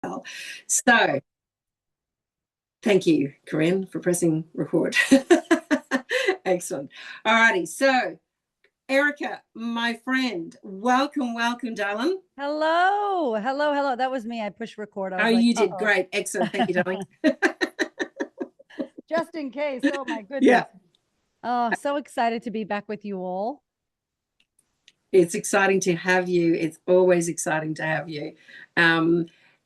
well. So thank you, Corinne, for pressing record. Excellent. All righty. So, Erika, my friend, welcome, darling. Hello. That was me. I pushed record. I was you did great. Excellent. Thank you, darling. Just in case. Oh, my goodness. Yeah. Oh, so excited to be back with you all. It's exciting to have you. It's always exciting to have you.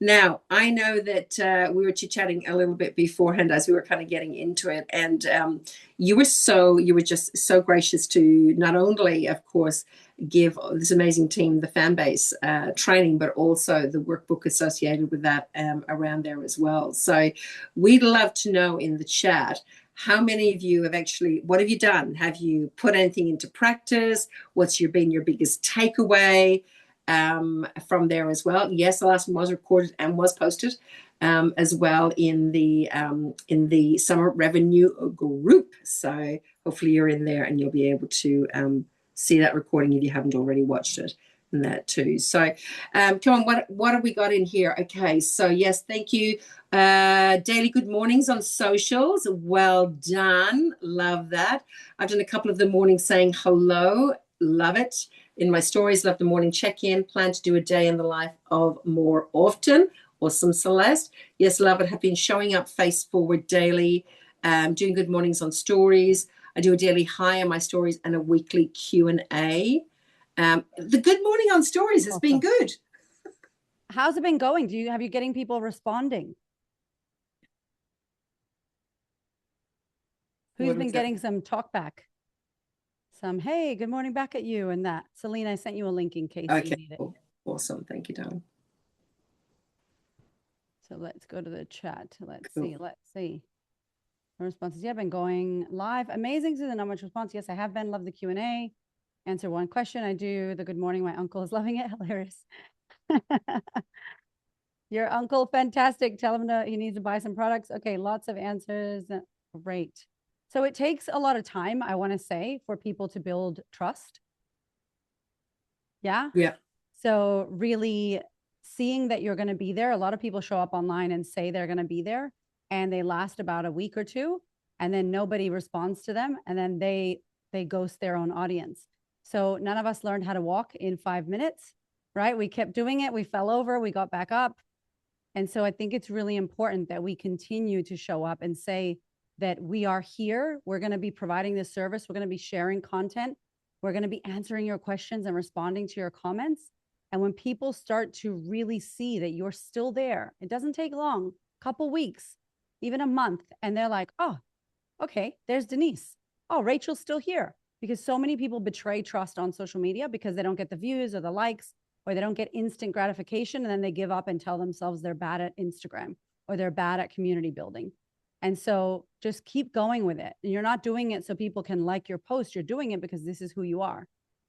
Now, I know that we were chit-chatting a little bit beforehand as we were kind of getting into it, and you were just so gracious to not only, of course, give this amazing team the Fanbase training, but also the workbook associated with that around there as well. So we'd love to know in the chat, how many of you have actually, what have you done? Have you put anything into practice? What's been your biggest takeaway from there as well? Yes, the last one was recorded and was posted as well in the Summer Revenue group. So hopefully you're in there and you'll be able to see that recording if you haven't already watched it. And that too. So come on, what have we got in here? Okay, so yes, thank you. Daily good mornings on socials. Well done. Love that. I've done a couple of the mornings saying hello. Love it. In my stories, love the morning check-in. Plan to do a day in the life of more often. Awesome, Celeste. Yes, love it. Have been showing up face forward daily, doing good mornings on stories. I do a daily hi on my stories and a weekly Q&A. The good morning on stories has been good. How's it been going? Have you getting people responding? Who's been getting some talk back? Some, hey, good morning back at you, and that. Celine, I sent you a link in case you need it. Awesome. Thank you, darling. So let's go to the chat. Let's see. Responses. Yeah, I've been going live. Amazing, Susan. Not much response. Yes, I have been. Love the Q&A. Answer one question. I do the good morning. My uncle is loving it. Hilarious. Your uncle, fantastic. Tell him he needs to buy some products. Okay, lots of answers. Great. So it takes a lot of time, I want to say, for people to build trust. Yeah? Yeah. So really seeing that you're going to be there. A lot of people show up online and say they're going to be there, and they last about a week or two, and then nobody responds to them, and then they ghost their own audience. So none of us learned how to walk in 5 minutes, right? We kept doing it. We fell over. We got back up. And so I think it's really important that we continue to show up and say that we are here. We're going to be providing this service. We're going to be sharing content. We're going to be answering your questions and responding to your comments. And when people start to really see that you're still there, it doesn't take long, a couple weeks, even a month. And they're like, oh, okay, there's Denise. Oh, Rachel's still here. Because so many people betray trust on social media because they don't get the views or the likes, or they don't get instant gratification, and then they give up and tell themselves they're bad at Instagram or they're bad at community building. And so just keep going with it. You're not doing it so people can like your post. You're doing it because this is who you are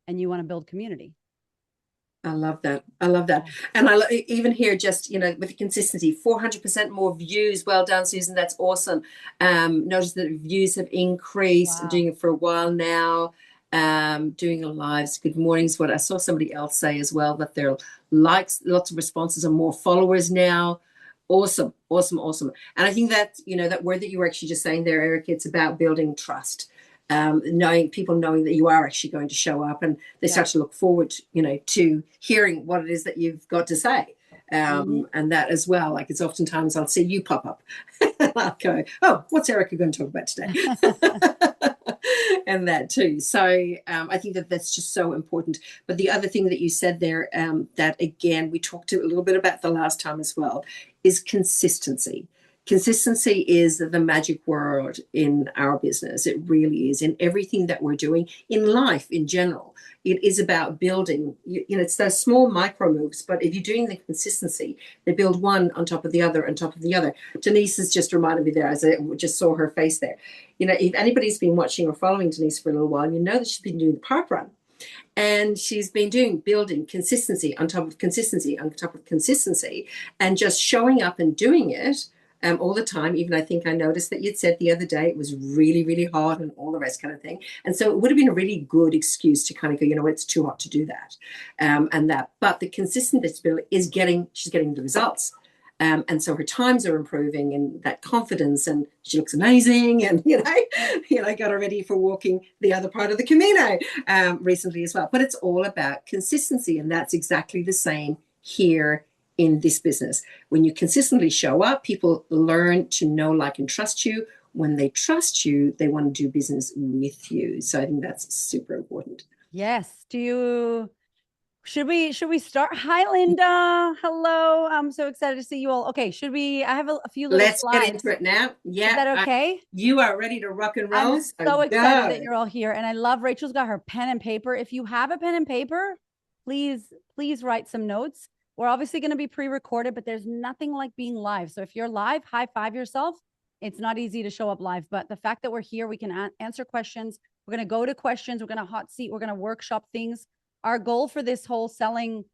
and you want to build community. I love that. And even here, just, with the consistency, 400% more views. Well done, Susan. That's awesome. Notice that views have increased. Wow. I'm doing it for a while now. Doing lives. Good mornings. What I saw somebody else say as well, that their likes, lots of responses, and more followers now. Awesome. And I think that, that word that you were actually just saying there, Erika, it's about building trust. Knowing that you are actually going to show up, and they start to look forward, to hearing what it is that you've got to say. And that as well, like, it's oftentimes I'll see you pop up and I'll go, oh, what's Erika going to talk about today? And that too. So I think that that's just so important. But the other thing that you said there, that again, we talked a little bit about the last time as well, is consistency. Consistency is the magic word in our business. It really is, in everything that we're doing, in life in general. It is about building, it's those small micro moves, but if you're doing the consistency, they build one on top of the other, on top of the other. Denise has just reminded me there, as I just saw her face there. If anybody's been watching or following Denise for a little while, you know that she's been doing the park run. And she's been building consistency on top of consistency on top of consistency, and just showing up and doing it all the time. Even I think I noticed that you'd said the other day it was really, really hot and all the rest kind of thing. And so it would have been a really good excuse to kind of go, it's too hot to do that. But the consistency is she's getting the results. And so her times are improving and that confidence, and she looks amazing. And, got her ready for walking the other part of the Camino recently as well. But it's all about consistency. And that's exactly the same here in this business. When you consistently show up, people learn to know, like, and trust you. When they trust you, they want to do business with you. So I think that's super important. Yes. Should we start? Hi, Linda. Hello. I'm so excited to see you all. Okay. I have a few little Let's get slides. into it now. Is Yeah. that okay? You are ready to rock and roll. I'm so excited that you're all here. And I love Rachel's got her pen and paper. If you have a pen and paper, please write some notes. We're obviously going to be pre-recorded, but there's nothing like being live. So if you're live, high five yourself. It's not easy to show up live, but the fact that we're here, we can answer questions. We're going to go to questions. We're going to hot seat. We're going to workshop things. Our goal for this whole selling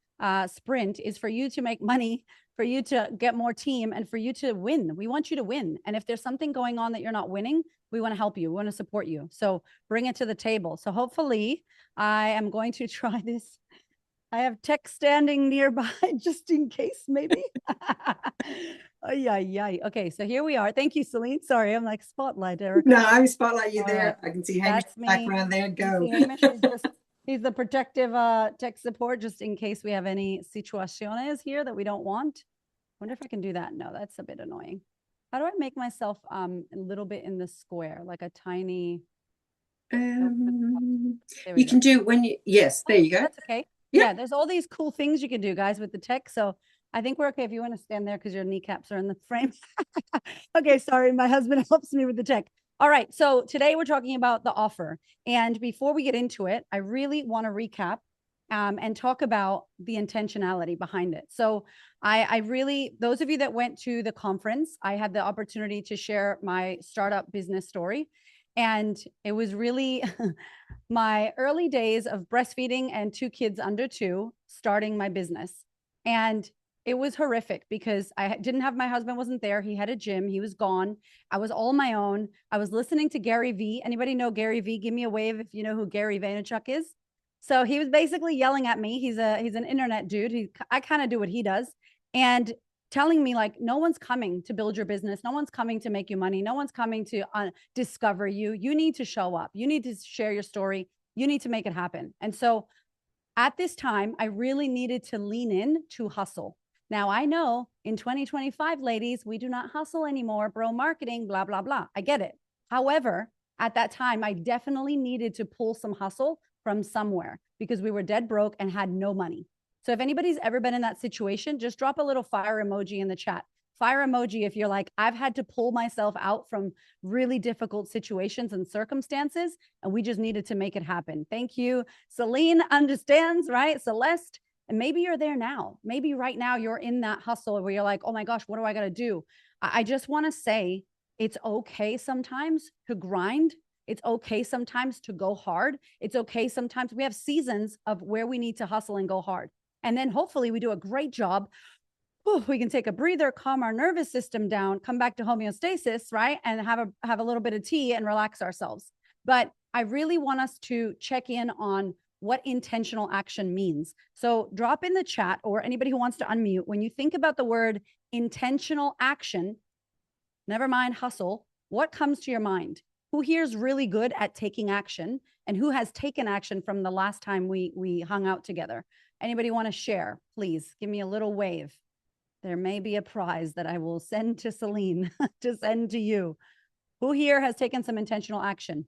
sprint is for you to make money, for you to get more team, and for you to win. We want you to win. And if there's something going on that you're not winning, we want to help you. We want to support you. So bring it to the table. So hopefully I am going to try this. I have tech standing nearby just in case, maybe. Oh, yeah. Okay, so here we are. Thank you, Celine. Sorry, I'm like spotlight, Erika. No, I'm spotlight you All there. right. I can see Hamish in the background there. Go. Hamish, he's the protective tech support, just in case we have any situaciones here that we don't want. Wonder if I can do that. No, that's a bit annoying. How do I make myself a little bit in the square, like a tiny? You can do when you, yes, there you go. That's okay. Yeah, there's all these cool things you can do, guys, with the tech. So I think we're okay if you want to stand there because your kneecaps are in the frame. Okay, sorry. My husband helps me with the tech. All right. So today we're talking about the offer. And before we get into it, I really want to recap and talk about the intentionality behind it. So I really, those of you that went to the conference, I had the opportunity to share my startup business story. And it was really my early days of breastfeeding and 2 kids under 2, starting my business. And it was horrific because I didn't have, my husband wasn't there. He had a gym. He was gone. I was all my own. I was listening to Gary V. Anybody know Gary V? Give me a wave if you know who Gary Vaynerchuk is. So he was basically yelling at me. He's an internet dude. I kind of do what he does. And telling me, like, no one's coming to build your business. No one's coming to make you money. No one's coming to discover you. You need to show up. You need to share your story. You need to make it happen. And so at this time, I really needed to lean in to hustle. Now, I know in 2025, ladies, we do not hustle anymore, bro marketing, blah, blah, blah. I get it. However, at that time, I definitely needed to pull some hustle from somewhere because we were dead broke and had no money. So if anybody's ever been in that situation, just drop a little fire emoji in the chat. Fire emoji if you're like, I've had to pull myself out from really difficult situations and circumstances, and we just needed to make it happen. Thank you. Celine understands, right? Celeste. And maybe you're there now. Maybe right now you're in that hustle where you're like, oh my gosh, what do I got to do? I just want to say it's okay sometimes to grind. It's okay sometimes to go hard. It's okay sometimes. We have seasons of where we need to hustle and go hard. And then hopefully we do a great job. Ooh, we can take a breather, calm our nervous system down, come back to homeostasis, right? And have a little bit of tea and relax ourselves. But I really want us to check in on what intentional action means. So drop in the chat, or anybody who wants to unmute, when you think about the word intentional action, never mind hustle, what comes to your mind? Who here is really good at taking action, and who has taken action from the last time we hung out together? Anybody want to share? Please give me a little wave. There may be a prize that I will send to Celine to send to you. Who here has taken some intentional action?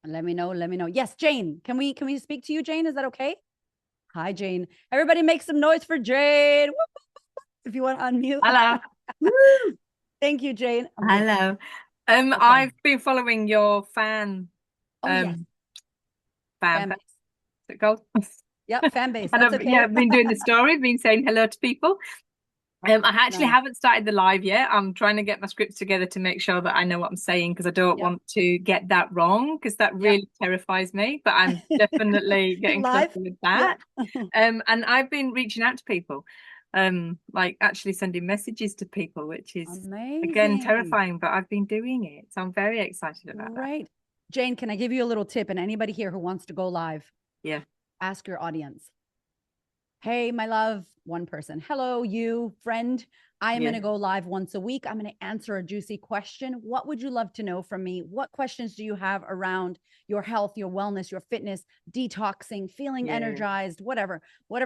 Let me know. Let me know. Yes, Jane. Can we speak to you, Jane? Is that okay? Hi, Jane. Everybody make some noise for Jane. If you want to unmute. Hello. Thank you, Jane. Hello. Okay. I've been following your fan. Yes. Fanbase. Is it called? Yep, Fanbase. That's okay. Yeah, I've been doing the story, been saying hello to people. I actually haven't started the live yet. I'm trying to get my scripts together to make sure that I know what I'm saying, because I don't want to get that wrong, because that really terrifies me. But I'm definitely getting closer with that. And I've been reaching out to people, like actually sending messages to people, which is amazing. Again terrifying, but I've been doing it. So I'm very excited about that. Jane, can I give you a little tip? And anybody here who wants to go live, ask your audience, hey, my love, one person, hello, you friend, I'm going to go live once a week. I'm going to answer a juicy question. What would you love to know from me? What questions do you have around your health, your wellness, your fitness, detoxing, feeling energized, whatever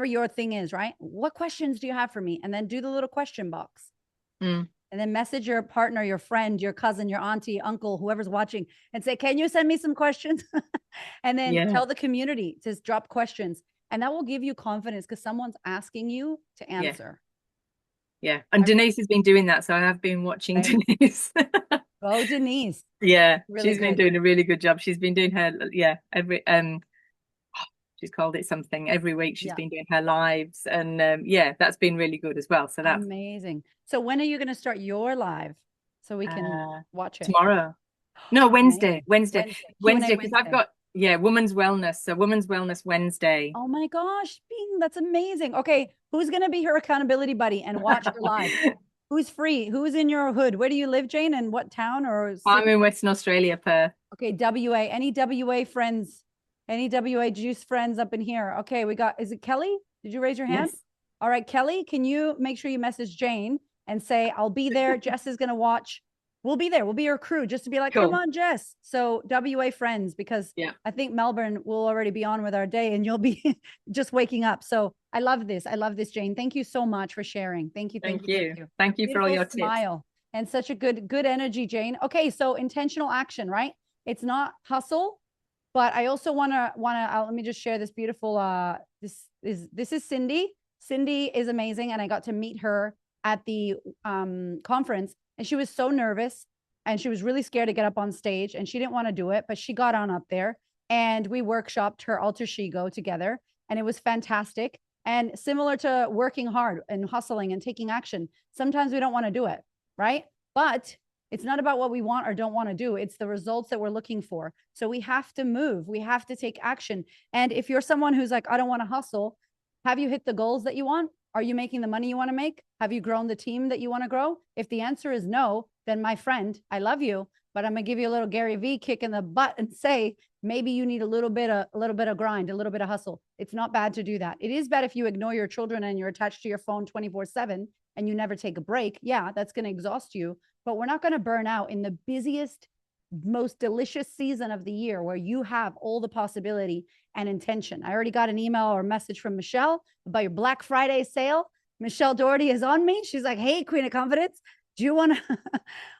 your thing is, right? What questions do you have for me? And then do the little question box. And then message your partner, your friend, your cousin, your auntie, uncle, whoever's watching, and say, can you send me some questions? And then tell the community to drop questions. And that will give you confidence because someone's asking you to answer. Yeah. And Denise has been doing that. So I have been watching Denise. Oh, Denise. Yeah. Really She's been doing a really good job. She's been doing her, every, she's called it something every week. She's been doing her lives. And that's been really good as well. So that's amazing. So when are you going to start your live so we can watch it? Tomorrow. No, Wednesday. Wednesday. Because I've got, Women's Wellness. So Women's Wellness Wednesday. Oh my gosh, Bing, that's amazing. Okay, who's going to be her accountability buddy and watch her live? Who's free? Who's in your hood? Where do you live, Jane? And what town or city? I'm in Western Australia, Perth. Okay, WA. Any WA friends? Any WA juice friends up in here? Okay, we got, is it Kelly? Did you raise your hand? Yes. All right, Kelly, can you make sure you message Jane and say, I'll be there. Jess is going to watch. We'll be there. We'll be your crew just to be like, come on, Jess. So WA friends, because I think Melbourne will already be on with our day and you'll be just waking up. So I love this. I love this, Jane. Thank you so much for sharing. Thank you. Thank you. Thank you for all your smile tips. And such a good energy, Jane. Okay. So intentional action, right? It's not hustle, but I also want to, let me just share this beautiful, this is Cindy. Cindy is amazing. And I got to meet her at the conference. And she was so nervous and she was really scared to get up on stage and she didn't want to do it, but she got on up there and we workshopped her alter ego together. And it was fantastic. And similar to working hard and hustling and taking action, sometimes we don't want to do it, right? But it's not about what we want or don't want to do. It's the results that we're looking for. So we have to move. We have to take action. And if you're someone who's like, I don't want to hustle, have you hit the goals that you want? Are you making the money you want to make? Have you grown the team that you want to grow? If the answer is no, then my friend, I love you, but I'm going to give you a little Gary V kick in the butt and say, maybe you need a little bit of grind, a little bit of hustle. It's not bad to do that. It is bad if you ignore your children and you're attached to your phone 24/7 and you never take a break. Yeah, that's going to exhaust you, but we're not going to burn out in the busiest, most delicious season of the year where you have all the possibility and intention. I already got an email or message from Michelle about your Black Friday sale. Michelle Doherty is on me. She's like, hey, Queen of Confidence, do you want to,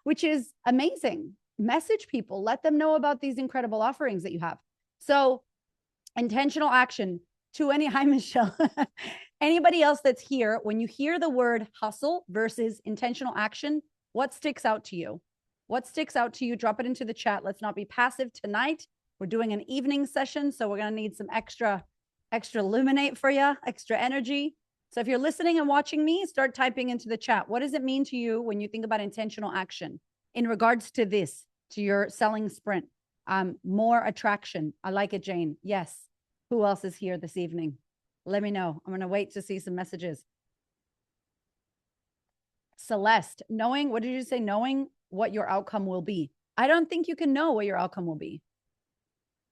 which is amazing. Message people, let them know about these incredible offerings that you have. So intentional action to hi, Michelle. Anybody else that's here, when you hear the word hustle versus intentional action, what sticks out to you? What sticks out to you? Drop it into the chat. Let's not be passive tonight. We're doing an evening session, so we're going to need some extra illuminate for you, extra energy. So if you're listening and watching me, start typing into the chat. What does it mean to you when you think about intentional action in regards to this, to your selling sprint? More attraction. I like it, Jane. Yes. Who else is here this evening? Let me know. I'm going to wait to see some messages. Celeste, knowing, what did you say? Knowing what your outcome will be. I don't think you can know what your outcome will be.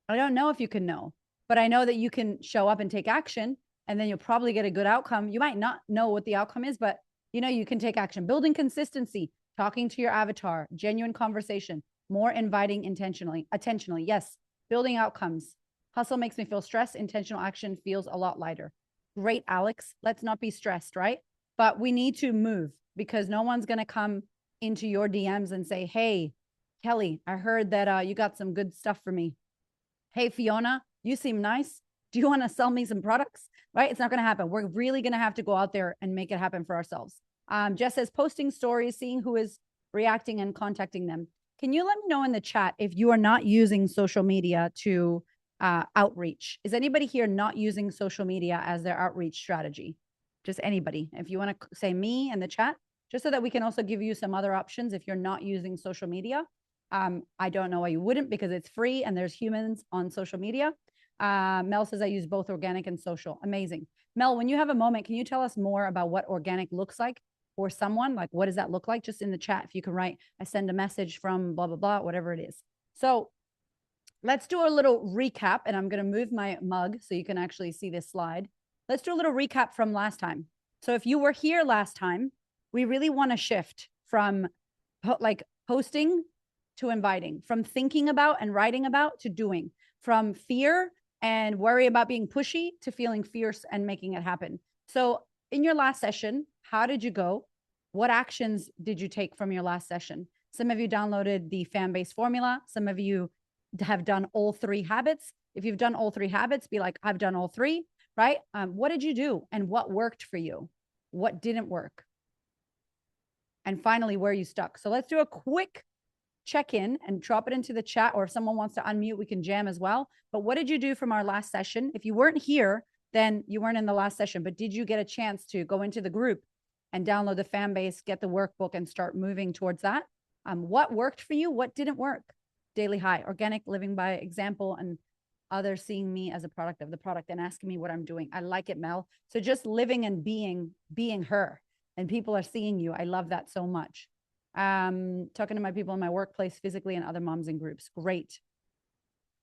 I don't know if you can know, but I know that you can show up and take action and then you'll probably get a good outcome. You might not know what the outcome is, but you know, you can take action. Building consistency, talking to your avatar, genuine conversation, more inviting intentionally. Yes. Building outcomes. Hustle makes me feel stressed. Intentional action feels a lot lighter. Great, Alex. Let's not be stressed, right? But we need to move because no one's going to come into your DMs and say, hey, Kelly, I heard that you got some good stuff for me. Hey, Fiona, you seem nice. Do you want to sell me some products? Right? It's not going to happen. We're really going to have to go out there and make it happen for ourselves. Jess says posting stories, seeing who is reacting and contacting them. Can you let me know in the chat if you are not using social media to outreach? Is anybody here not using social media as their outreach strategy? Just anybody. If you want to say me in the chat, just so that we can also give you some other options if you're not using social media. I don't know why you wouldn't because it's free and there's humans on social media. Mel says I use both organic and social. Amazing. Mel, when you have a moment, can you tell us more about what organic looks like for someone? Like, what does that look like? Just in the chat, if you can write, I send a message from blah, blah, blah, whatever it is. So let's do a little recap and I'm going to move my mug so you can actually see this slide. let's do a little recap from last time. So if you were here last time, we really want to shift from posting to inviting, from thinking about and writing about to doing, from fear and worry about being pushy to feeling fierce and making it happen. So in your last session, how did you go? What actions did you take from your last session? Some of you downloaded the Fanbase formula. Some of you have done all 3 habits. If you've done all 3 habits, be like, I've done all 3, right? What did you do and what worked for you? What didn't work? And finally, where are you stuck? So let's do a quick check-in and drop it into the chat, or if someone wants to unmute, we can jam as well. But what did you do from our last session? If you weren't here, then you weren't in the last session, but did you get a chance to go into the group and download the Fanbase, get the workbook and start moving towards that? What worked for you? What didn't work? Daily high, organic living by example, and others seeing me as a product of the product and asking me what I'm doing. I like it, Mel. So just living and being her, and people are seeing you. I love that so much. Talking to my people in my workplace physically and other moms in groups. Great.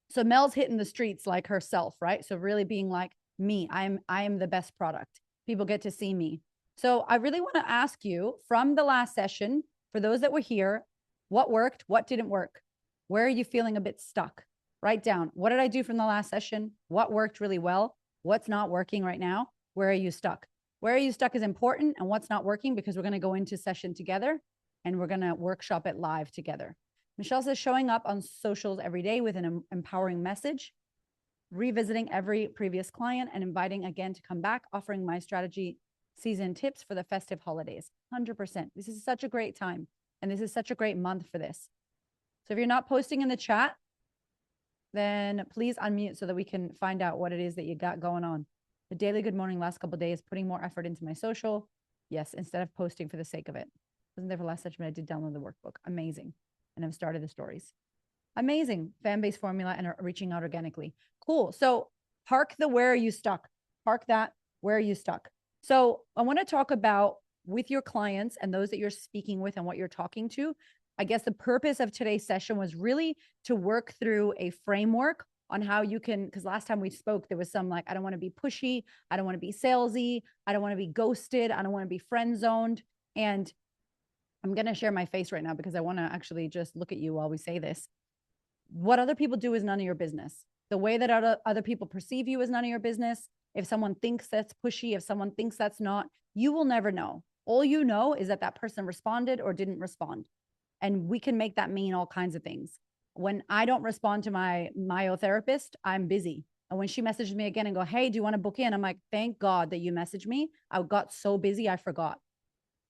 So Mel's hitting the streets like herself, right? So really being like me, I am the best product. People get to see me. So I really want to ask you from the last session, for those that were here, what worked, what didn't work? Where are you feeling a bit stuck? Write down, what did I do from the last session? What worked really well? What's not working right now? Where are you stuck? Where are you stuck is important, and what's not working, because we're going to go into session together and we're going to workshop it live together. Michelle says, showing up on socials every day with an empowering message, revisiting every previous client and inviting again to come back, offering my strategy season tips for the festive holidays. 100%. This is such a great time. And this is such a great month for this. So if you're not posting in the chat, then please unmute so that we can find out what it is that you got going on. The daily good morning last couple of days, putting more effort into my social. Yes, instead of posting for the sake of it. Wasn't there for last session, but I did download the workbook. Amazing. And I've started the stories. Amazing. Fan-based formula and reaching out organically. Cool. So park the where are you stuck? Park that, where are you stuck? So I want to talk about with your clients and those that you're speaking with and what you're talking to. I guess the purpose of today's session was really to work through a framework on how you can, because last time we spoke, there was some like, I don't want to be pushy. I don't want to be salesy. I don't want to be ghosted. I don't want to be friend zoned. And I'm going to share my face right now because I want to actually just look at you while we say this. What other people do is none of your business. The way that other people perceive you is none of your business. If someone thinks that's pushy, if someone thinks that's not, you will never know. All you know is that that person responded or didn't respond. And we can make that mean all kinds of things. When I don't respond to my myotherapist, I'm busy. And when she messages me again and go, hey, do you want to book in? I'm like, thank God that you messaged me. I got so busy, I forgot.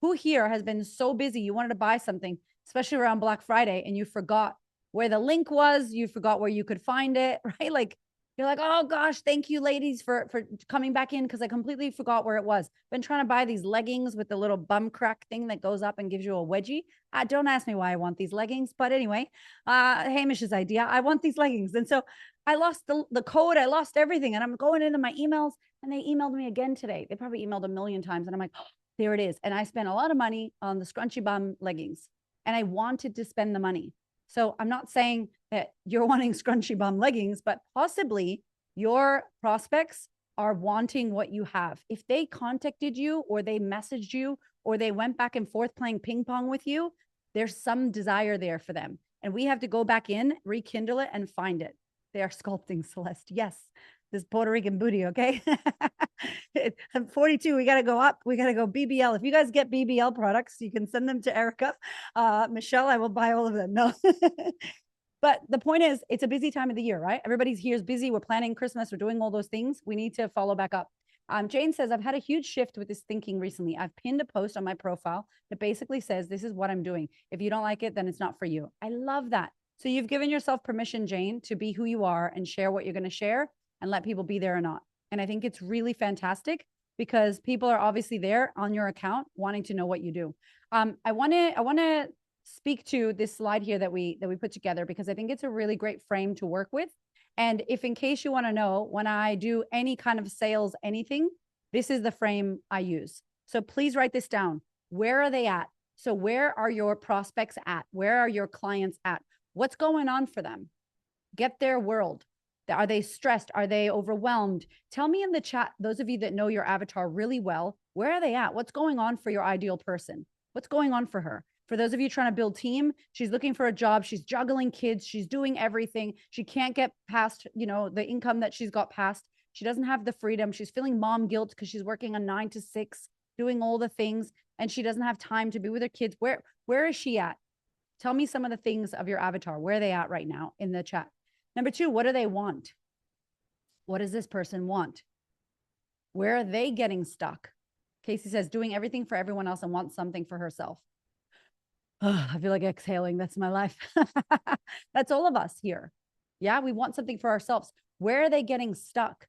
Who here has been so busy, you wanted to buy something, especially around Black Friday, and you forgot where the link was, you forgot where you could find it, right? Like, you're like, oh gosh, thank you ladies for coming back in because I completely forgot where it was. Been trying to buy these leggings with the little bum crack thing that goes up and gives you a wedgie. Don't ask me why I want these leggings, but anyway, Hamish's idea, I want these leggings. And so I lost the code, I lost everything, and I'm going into my emails, and they emailed me again today. They probably emailed a million times, and I'm like, oh, there it is. And I spent a lot of money on the scrunchy bum leggings, and I wanted to spend the money. So I'm not saying that you're wanting scrunchy bum leggings, but possibly your prospects are wanting what you have. If they contacted you or they messaged you or they went back and forth playing ping pong with you, there's some desire there for them. And we have to go back in, rekindle it, and find it. They are sculpting, Celeste. Yes, this Puerto Rican booty, okay? I'm 42. We got to go up. We got to go BBL. If you guys get BBL products, you can send them to Erika. Michelle, I will buy all of them. No. But the point is, it's a busy time of the year, right? Everybody's here is busy. We're planning Christmas. We're doing all those things. We need to follow back up. Jane says, I've had a huge shift with this thinking recently. I've pinned a post on my profile that basically says, this is what I'm doing. If you don't like it, then it's not for you. I love that. So you've given yourself permission, Jane, to be who you are and share what you're going to share and let people be there or not. And I think it's really fantastic because people are obviously there on your account wanting to know what you do. I want to speak to this slide here that we put together because I think it's a really great frame to work with. And if in case you want to know, when I do any kind of sales, anything, this is the frame I use. So please write this down. Where are they at? So where are your prospects at? Where are your clients at? What's going on for them? Get their world. Are they stressed? Are they overwhelmed? Tell me in the chat, those of you that know your avatar really well, where are they at? What's going on for your ideal person? What's going on for her? For those of you trying to build team, she's looking for a job. She's juggling kids. She's doing everything. She can't get past, you know, the income that she's got past. She doesn't have the freedom. She's feeling mom guilt because she's working a 9 to 6, doing all the things, and she doesn't have time to be with her kids. Where is she at? Tell me some of the things of your avatar. Where are they at right now in the chat? Number 2, what do they want? What does this person want? Where are they getting stuck? Casey says, doing everything for everyone else and wants something for herself. Oh, I feel like exhaling. That's my life. That's all of us here. Yeah, we want something for ourselves. Where are they getting stuck?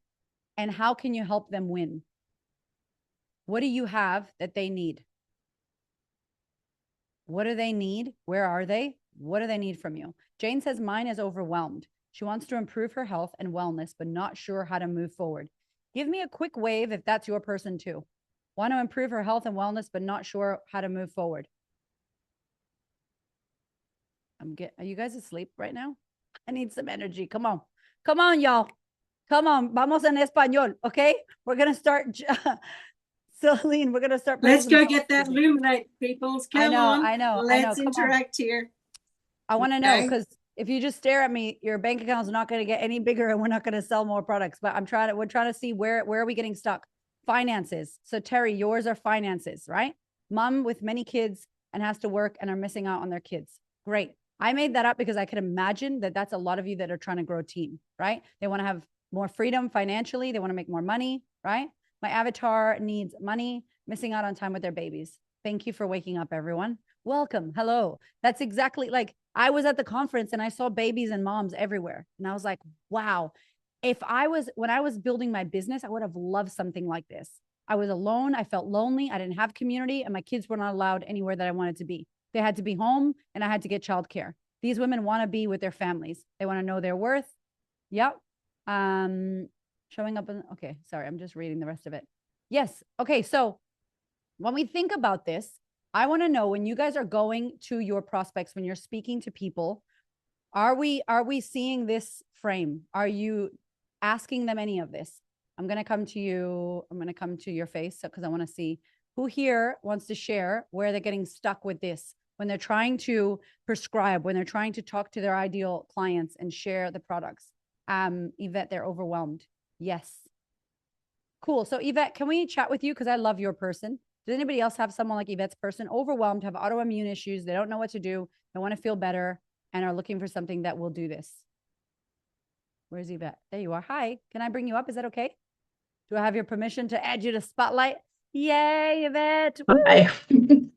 And how can you help them win? What do you have that they need? What do they need? Where are they? What do they need from you? Jane says, mine is overwhelmed. She wants to improve her health and wellness, but not sure how to move forward. Give me a quick wave if that's your person too. Want to improve her health and wellness, but not sure how to move forward. Are you guys asleep right now? I need some energy. Come on. Come on, y'all. Come on. Vamos en español, okay? We're going to start. Celine, we're going to start. Let's go get that illuminate, peoples. Come on. I know. Let's interact here. I want to know, because if you just stare at me, your bank account is not going to get any bigger and we're not going to sell more products. But we're trying to see where are we getting stuck? Finances. So Terry, yours are finances, right? Mom with many kids and has to work and are missing out on their kids. Great. I made that up because I could imagine that that's a lot of you that are trying to grow a team, right? They want to have more freedom financially. They want to make more money, right? My avatar needs money, missing out on time with their babies. Thank you for waking up, everyone. Welcome. Hello. That's exactly like I was at the conference and I saw babies and moms everywhere. And I was like, wow, when I was building my business, I would have loved something like this. I was alone. I felt lonely. I didn't have community and my kids were not allowed anywhere that I wanted to be. They had to be home and I had to get childcare. These women want to be with their families. They want to know their worth. Yep. Showing up. Okay. Sorry. I'm just reading the rest of it. Yes. Okay. So when we think about this, I want to know, when you guys are going to your prospects, when you're speaking to people, are we seeing this frame? Are you asking them any of this? I'm going to come to you. I'm going to come to your face because I want to see who here wants to share where they're getting stuck with this when they're trying to prescribe, when they're trying to talk to their ideal clients and share the products. Yvette, they're overwhelmed. Yes. Cool. So Yvette, can we chat with you? Because I love your person. Does anybody else have someone like Yvette's person? Overwhelmed, have autoimmune issues. They don't know what to do. They want to feel better and are looking for something that will do this. Where's Yvette? There you are. Hi. Can I bring you up? Is that okay? Do I have your permission to add you to Spotlight? Yay, Yvette. Hi.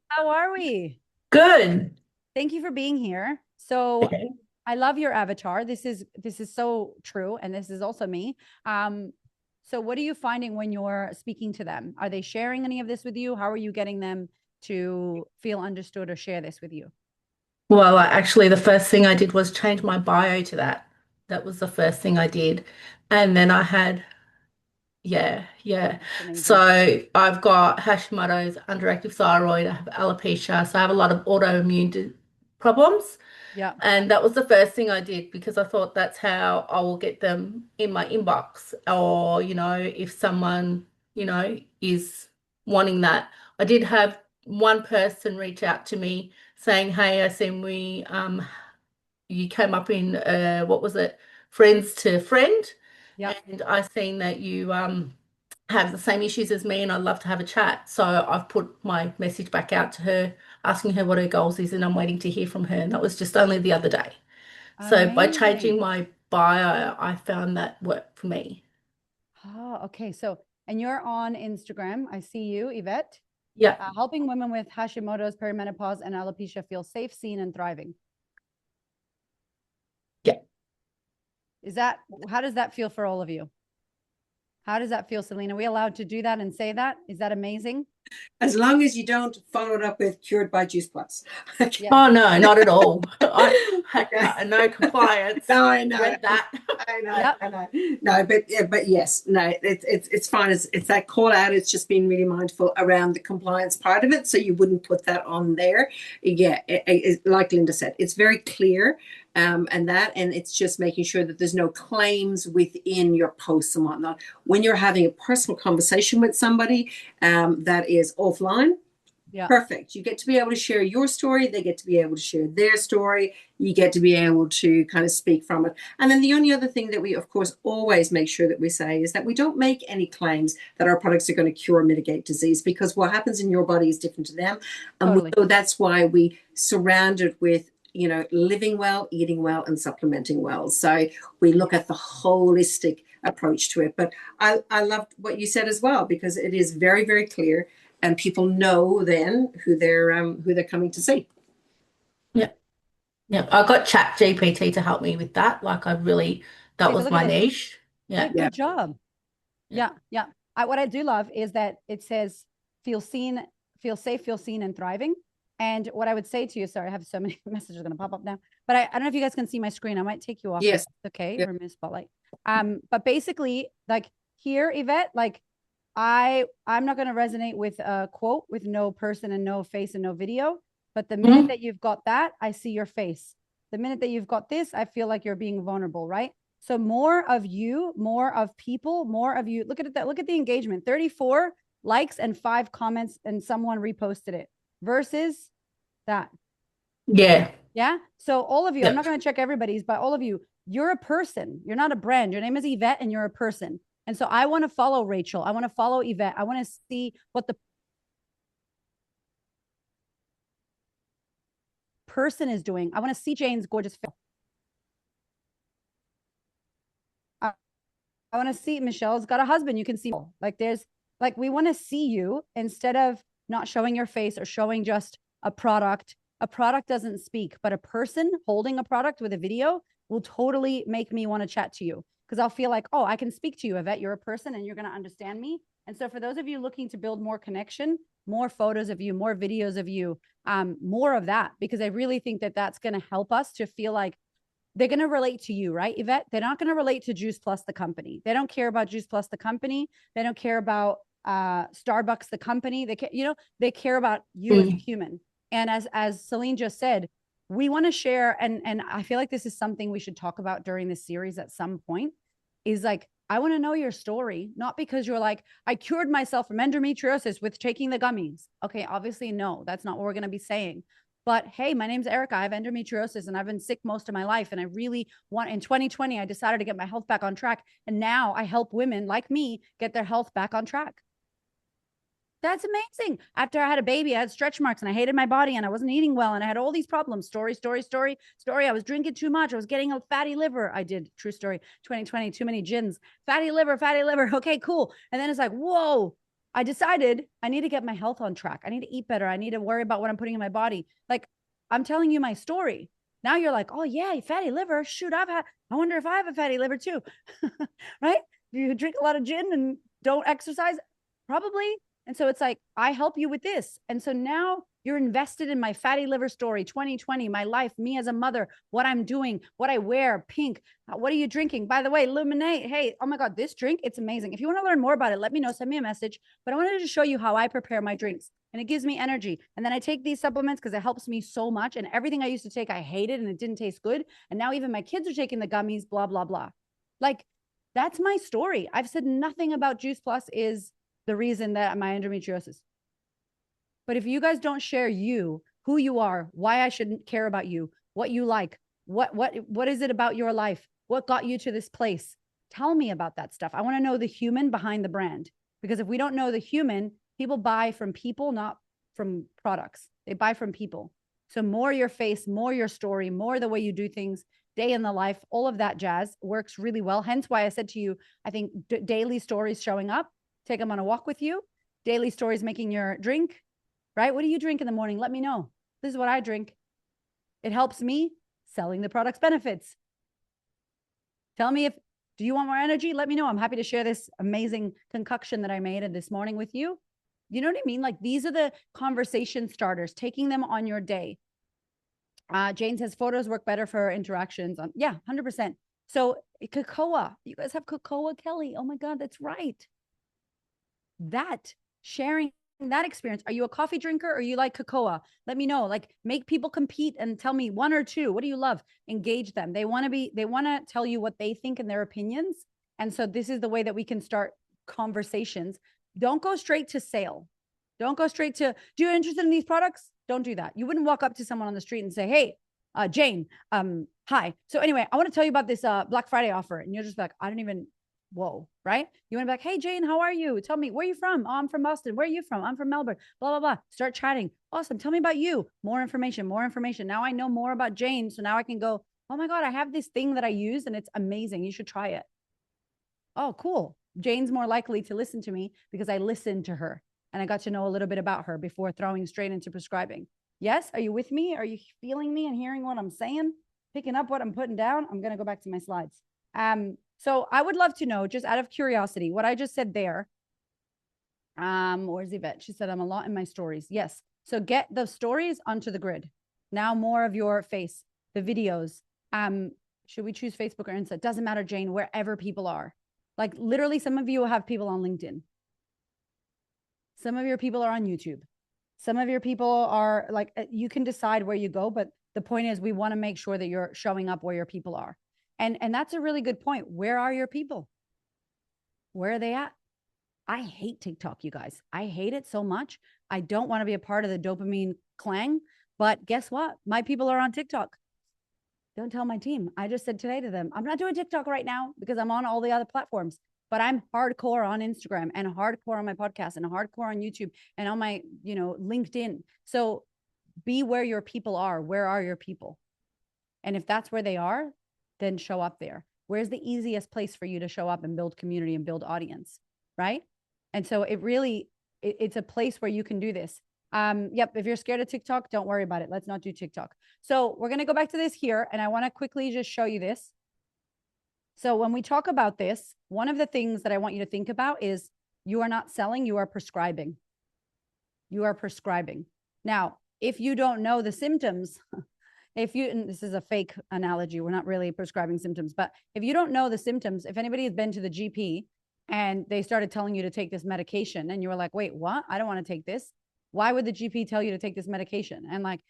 How are we? Good. Thank you for being here. So Okay. I love your avatar. This is so true. And this is also me. So what are you finding when you're speaking to them? Are they sharing any of this with you? How are you getting them to feel understood or share this with you? Well, actually, the first thing I did was change my bio to that. That was the first thing I did. And then I had, yeah. So I've got Hashimoto's, underactive thyroid, I have alopecia. So I have a lot of autoimmune problems. Yeah. And that was the first thing I did because I thought that's how I will get them in my inbox. Or, if someone, is wanting that. I did have one person reach out to me saying, hey, I seen you came up in, what was it? Friends to Friend. Yeah. And I seen that you have the same issues as me and I'd love to have a chat. So I've put my message back out to her, asking her what her goals is, and I'm waiting to hear from her. And that was just only the other day. So by changing my bio, I found that worked for me. Oh, okay. So, and you're on Instagram. I see you, Yvette. Yeah. Helping women with Hashimoto's, perimenopause, and alopecia feel safe, seen, and thriving. Yeah. How does that feel for all of you? How does that feel, Celine? Are we allowed to do that and say that? Is that amazing? As long as you don't follow it up with cured by Juice Plus. Yeah. Oh, no, not at all. No compliance. No, I know. Read that. I know. Yep. I know. No, but yes, no, it's fine. It's that call out. It's just being really mindful around the compliance part of it, so you wouldn't put that on there. Yeah, like Linda said, it's very clear. and it's just making sure that there's no claims within your posts and whatnot. When you're having a personal conversation with somebody that is offline, perfect. You get to be able to share your story. They get to be able to share their story. You get to be able to kind of speak from it. And then the only other thing that we, of course, always make sure that we say is that we don't make any claims that our products are going to cure or mitigate disease, because what happens in your body is different to them. And so that's why we surround it with, you know, living well, eating well, and supplementing well. So we look at the holistic approach to it. But I loved what you said as well, because it is very, very clear, and people know then who they're coming to see. Yeah. Yeah. I got Chat GPT to help me with that. Like, that was my niche. Yeah. Good job. Yeah. What I do love is that it says, feel seen, feel safe, feel seen, and thriving. And what I would say to you, sorry, I have so many messages going to pop up now, but I don't know if you guys can see my screen. I might take you off. Yes. Okay. Remove spotlight. But basically, like here, Yvette, like I'm not going to resonate with a quote with no person and no face and no video. But the minute that you've got that, I see your face. The minute that you've got this, I feel like you're being vulnerable, right? So more of you, more of people, more of you. Look at that. Look at the engagement. 34 likes and 5 comments, and someone reposted it versus that. Yeah. Yeah. So all of you, I'm not going to check everybody's, but all of you, you're a person. You're not a brand. Your name is Yvette and you're a person. And so I want to follow Rachel. I want to follow Yvette. I want to see what the person is doing. I want to see Jane's gorgeous face. I want to see Michelle's got a husband. You can see, like, there's like, we want to see you instead of not showing your face or showing just a product. A product doesn't speak, but a person holding a product with a video will totally make me want to chat to you, because I'll feel like, oh, I can speak to you, Yvette. You're a person and you're going to understand me. And so for those of you looking to build more connection, more photos of you, more videos of you, more of that, because I really think that that's going to help us to feel like they're going to relate to you, right, Yvette? They're not going to relate to Juice Plus, the company. They don't care about Juice Plus, the company. They don't care about Starbucks, the company. They care, you know, they care about you as a human. And as Celine just said, we want to share, and I feel like this is something we should talk about during this series at some point, is like, I want to know your story, not because you're like, I cured myself from endometriosis with taking the gummies. Okay, obviously, no, that's not what we're going to be saying. But hey, my name's Erika. I have endometriosis and I've been sick most of my life. And I really want, in 2020, I decided to get my health back on track. And now I help women like me get their health back on track. That's amazing. After I had a baby, I had stretch marks and I hated my body and I wasn't eating well and I had all these problems. Story. I was drinking too much. I was getting a fatty liver. I did. True story. 2020, too many gins. Fatty liver. Okay, cool. And then it's like, whoa, I decided I need to get my health on track. I need to eat better. I need to worry about what I'm putting in my body. Like, I'm telling you my story. Now you're like, oh yeah, fatty liver. Shoot, I wonder if I have a fatty liver too. Right? You drink a lot of gin and don't exercise? Probably. And so it's like, I help you with this. And so now you're invested in my fatty liver story, 2020, my life, me as a mother, what I'm doing, what I wear, pink. What are you drinking? By the way, Luminate. Hey, oh my God, this drink, it's amazing. If you want to learn more about it, let me know, send me a message. But I wanted to show you how I prepare my drinks, and it gives me energy. And then I take these supplements because it helps me so much. And everything I used to take, I hated and it didn't taste good. And now even my kids are taking the gummies, blah, blah, blah. Like, that's my story. I've said nothing about Juice Plus is the reason that my endometriosis. But if you guys don't share you, who you are, why I shouldn't care about you, what you like, what is it about your life? What got you to this place? Tell me about that stuff. I want to know the human behind the brand, because if we don't know the human, people buy from people, not from products. They buy from people. So more your face, more your story, more the way you do things, day in the life, all of that jazz works really well. Hence why I said to you, I think daily stories showing up, take them on a walk with you, daily stories making your drink, right? What do you drink in the morning? Let me know. This is what I drink. It helps me selling the product's benefits. Tell me do you want more energy? Let me know. I'm happy to share this amazing concoction that I made this morning with you. You know what I mean? Like, these are the conversation starters, taking them on your day. Jane says photos work better for interactions. Yeah, 100%. So cocoa, you guys have cocoa, Kelly. Oh my God, that's right. That sharing that experience. Are you a coffee drinker or you like cocoa? Let me know. Like, make people compete and tell me one or two. What do you love? Engage them. They want to tell you what they think and their opinions. And so this is the way that we can start conversations. Don't go straight to sale. Don't go straight to, do you interested in these products? Don't do that. You wouldn't walk up to someone on the street and say, hey, Jane, hi. So anyway, I want to tell you about this Black Friday offer. And you're just like, I don't even, whoa, right? You want to be like, hey, Jane, how are you? Tell me, where are you from? Oh, I'm from Boston. Where are you from? I'm from Melbourne, blah, blah, blah. Start chatting. Awesome. Tell me about you. More information, more information. Now I know more about Jane. So now I can go, oh my God, I have this thing that I use and it's amazing. You should try it. Oh, cool. Jane's more likely to listen to me because I listened to her and I got to know a little bit about her before throwing straight into prescribing. Yes. Are you with me? Are you feeling me and hearing what I'm saying? Picking up what I'm putting down? I'm going to go back to my slides. So I would love to know, just out of curiosity, what I just said there. Where's Yvette? She said, I'm a lot in my stories. Yes. So get the stories onto the grid. Now more of your face, the videos. Should we choose Facebook or Insta? Doesn't matter, Jane, wherever people are. Like literally, some of you will have people on LinkedIn. Some of your people are on YouTube. Some of your people are like, you can decide where you go, but the point is we want to make sure that you're showing up where your people are. And that's a really good point. Where are your people? Where are they at? I hate TikTok, you guys. I hate it so much. I don't want to be a part of the dopamine clang, but guess what? My people are on TikTok. Don't tell my team. I just said today to them, I'm not doing TikTok right now because I'm on all the other platforms, but I'm hardcore on Instagram and hardcore on my podcast and hardcore on YouTube and on my, LinkedIn. So be where your people are. Where are your people? And if that's where they are, then show up there. Where's the easiest place for you to show up and build community and build audience, right? And so it's a place where you can do this. Yep, if you're scared of TikTok, don't worry about it. Let's not do TikTok. So we're going to go back to this here, and I want to quickly just show you this. So when we talk about this, one of the things that I want you to think about is you are not selling, you are prescribing. You are prescribing. Now, if you don't know the symptoms, and this is a fake analogy, we're not really prescribing symptoms, but if you don't know the symptoms, if anybody has been to the GP and they started telling you to take this medication and you were like, wait, what? I don't want to take this. Why would the GP tell you to take this medication? And like,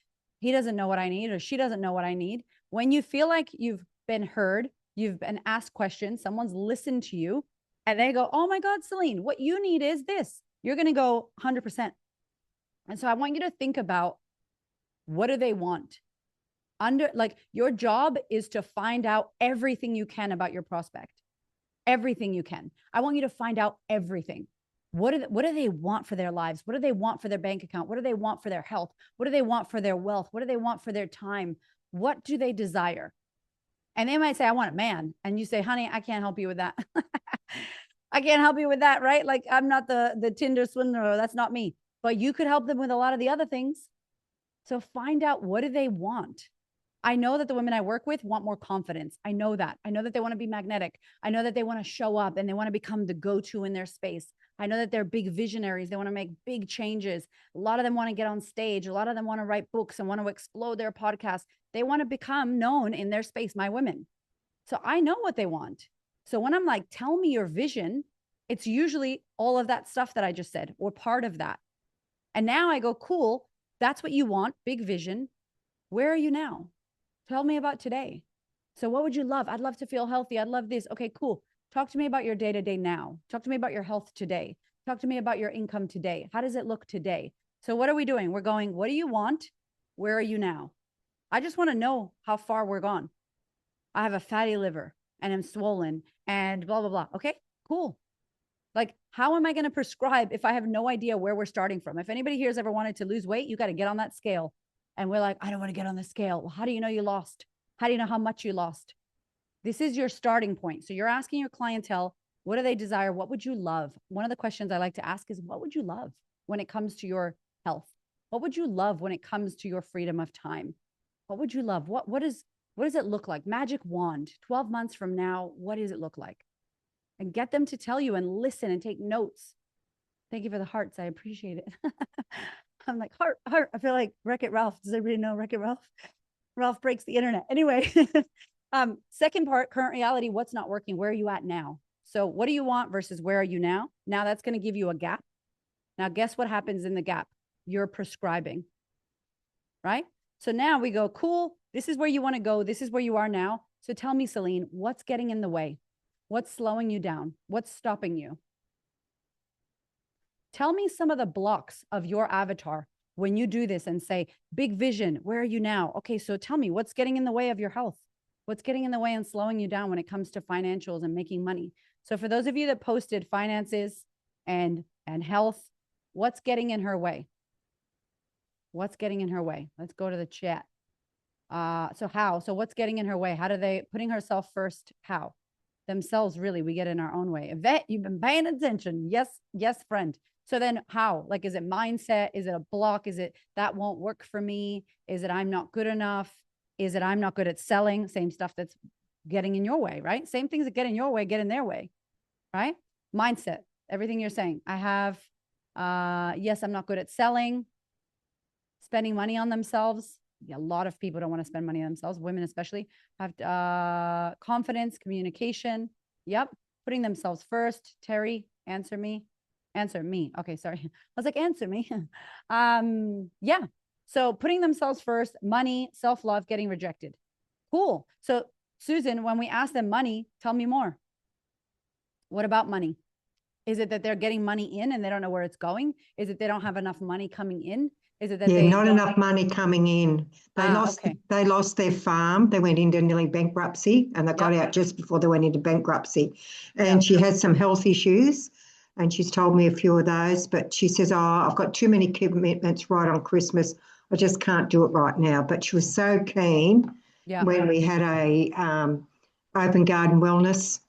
he doesn't know what I need or she doesn't know what I need. When you feel like you've been heard, you've been asked questions, someone's listened to you and they go, oh my God, Celine, what you need is this. You're going to go 100%. And so I want you to think about, what do they want? Your job is to find out everything you can about your prospect. Everything you can. I want you to find out everything. What do they want for their lives? What do they want for their bank account? What do they want for their health? What do they want for their wealth? What do they want for their time? What do they desire? And they might say, I want a man. And you say, honey, I can't help you with that. I can't help you with that, right? Like, I'm not the Tinder swindler. That's not me. But you could help them with a lot of the other things. So find out, what do they want? I know that the women I work with want more confidence. I know that. I know that they want to be magnetic. I know that they want to show up and they want to become the go-to in their space. I know that they're big visionaries. They want to make big changes. A lot of them want to get on stage. A lot of them want to write books and want to explode their podcast. They want to become known in their space, my women. So I know what they want. So when I'm like, tell me your vision, it's usually all of that stuff that I just said or part of that. And now I go, cool, that's what you want, big vision. Where are you now? Tell me about today. So what would you love? I'd love to feel healthy. I'd love this. Okay, cool. Talk to me about your day-to-day now. Talk to me about your health today. Talk to me about your income today. How does it look today? So what are we doing? We're going, what do you want? Where are you now? I just want to know how far we're gone. I have a fatty liver and I'm swollen and blah, blah, blah. Okay, cool. Like, how am I going to prescribe if I have no idea where we're starting from? If anybody here has ever wanted to lose weight, you got to get on that scale. And we're like, I don't want to get on the scale. Well, how do you know you lost? How do you know how much you lost? This is your starting point. So you're asking your clientele, what do they desire? What would you love? One of the questions I like to ask is, what would you love when it comes to your health? What would you love when it comes to your freedom of time? What would you love? What does it look like? Magic wand, 12 months from now, what does it look like? And get them to tell you and listen and take notes. Thank you for the hearts. I appreciate it. I'm like, heart. I feel like Wreck-It Ralph. Does everybody know Wreck-It Ralph? Ralph breaks the internet. Anyway, second part, current reality, what's not working? Where are you at now? So what do you want versus where are you now? Now that's going to give you a gap. Now, guess what happens in the gap? You're prescribing, right? So now we go, cool. This is where you want to go. This is where you are now. So tell me, Celine, what's getting in the way? What's slowing you down? What's stopping you? Tell me some of the blocks of your avatar when you do this and say, big vision, where are you now? Okay, so tell me what's getting in the way of your health? What's getting in the way and slowing you down when it comes to financials and making money? So for those of you that posted finances and health, what's getting in her way? What's getting in her way? Let's go to the chat. So what's getting in her way? How do they putting herself first? How? Themselves, really, we get in our own way. Yvette, you've been paying attention. Yes, yes, friend. So then how? Like, is it mindset? Is it a block? Is it that won't work for me? Is it I'm not good enough? Is it I'm not good at selling? Same stuff that's getting in your way, right? Same things that get in your way, get in their way, right? Mindset, everything you're saying. I have, yes, I'm not good at selling, spending money on themselves. Yeah, a lot of people don't want to spend money on themselves, women especially. Have confidence, communication. Yep, putting themselves first. Terry, answer me. Answer me. Okay, sorry. I was like, answer me. Yeah. So putting themselves first, money, self-love, getting rejected. Cool. So Susan, when we ask them money, tell me more. What about money? Is it that they're getting money in and they don't know where it's going? Is it they don't have enough money coming in? Is it that Yeah, they not don't... enough money coming in. They lost their farm. They went into nearly bankruptcy, and they got out just before they went into bankruptcy. And she has some health issues, and she's told me a few of those, but she says, oh, I've got too many commitments right on Christmas. I just can't do it right now. But she was so keen when we had a open garden wellness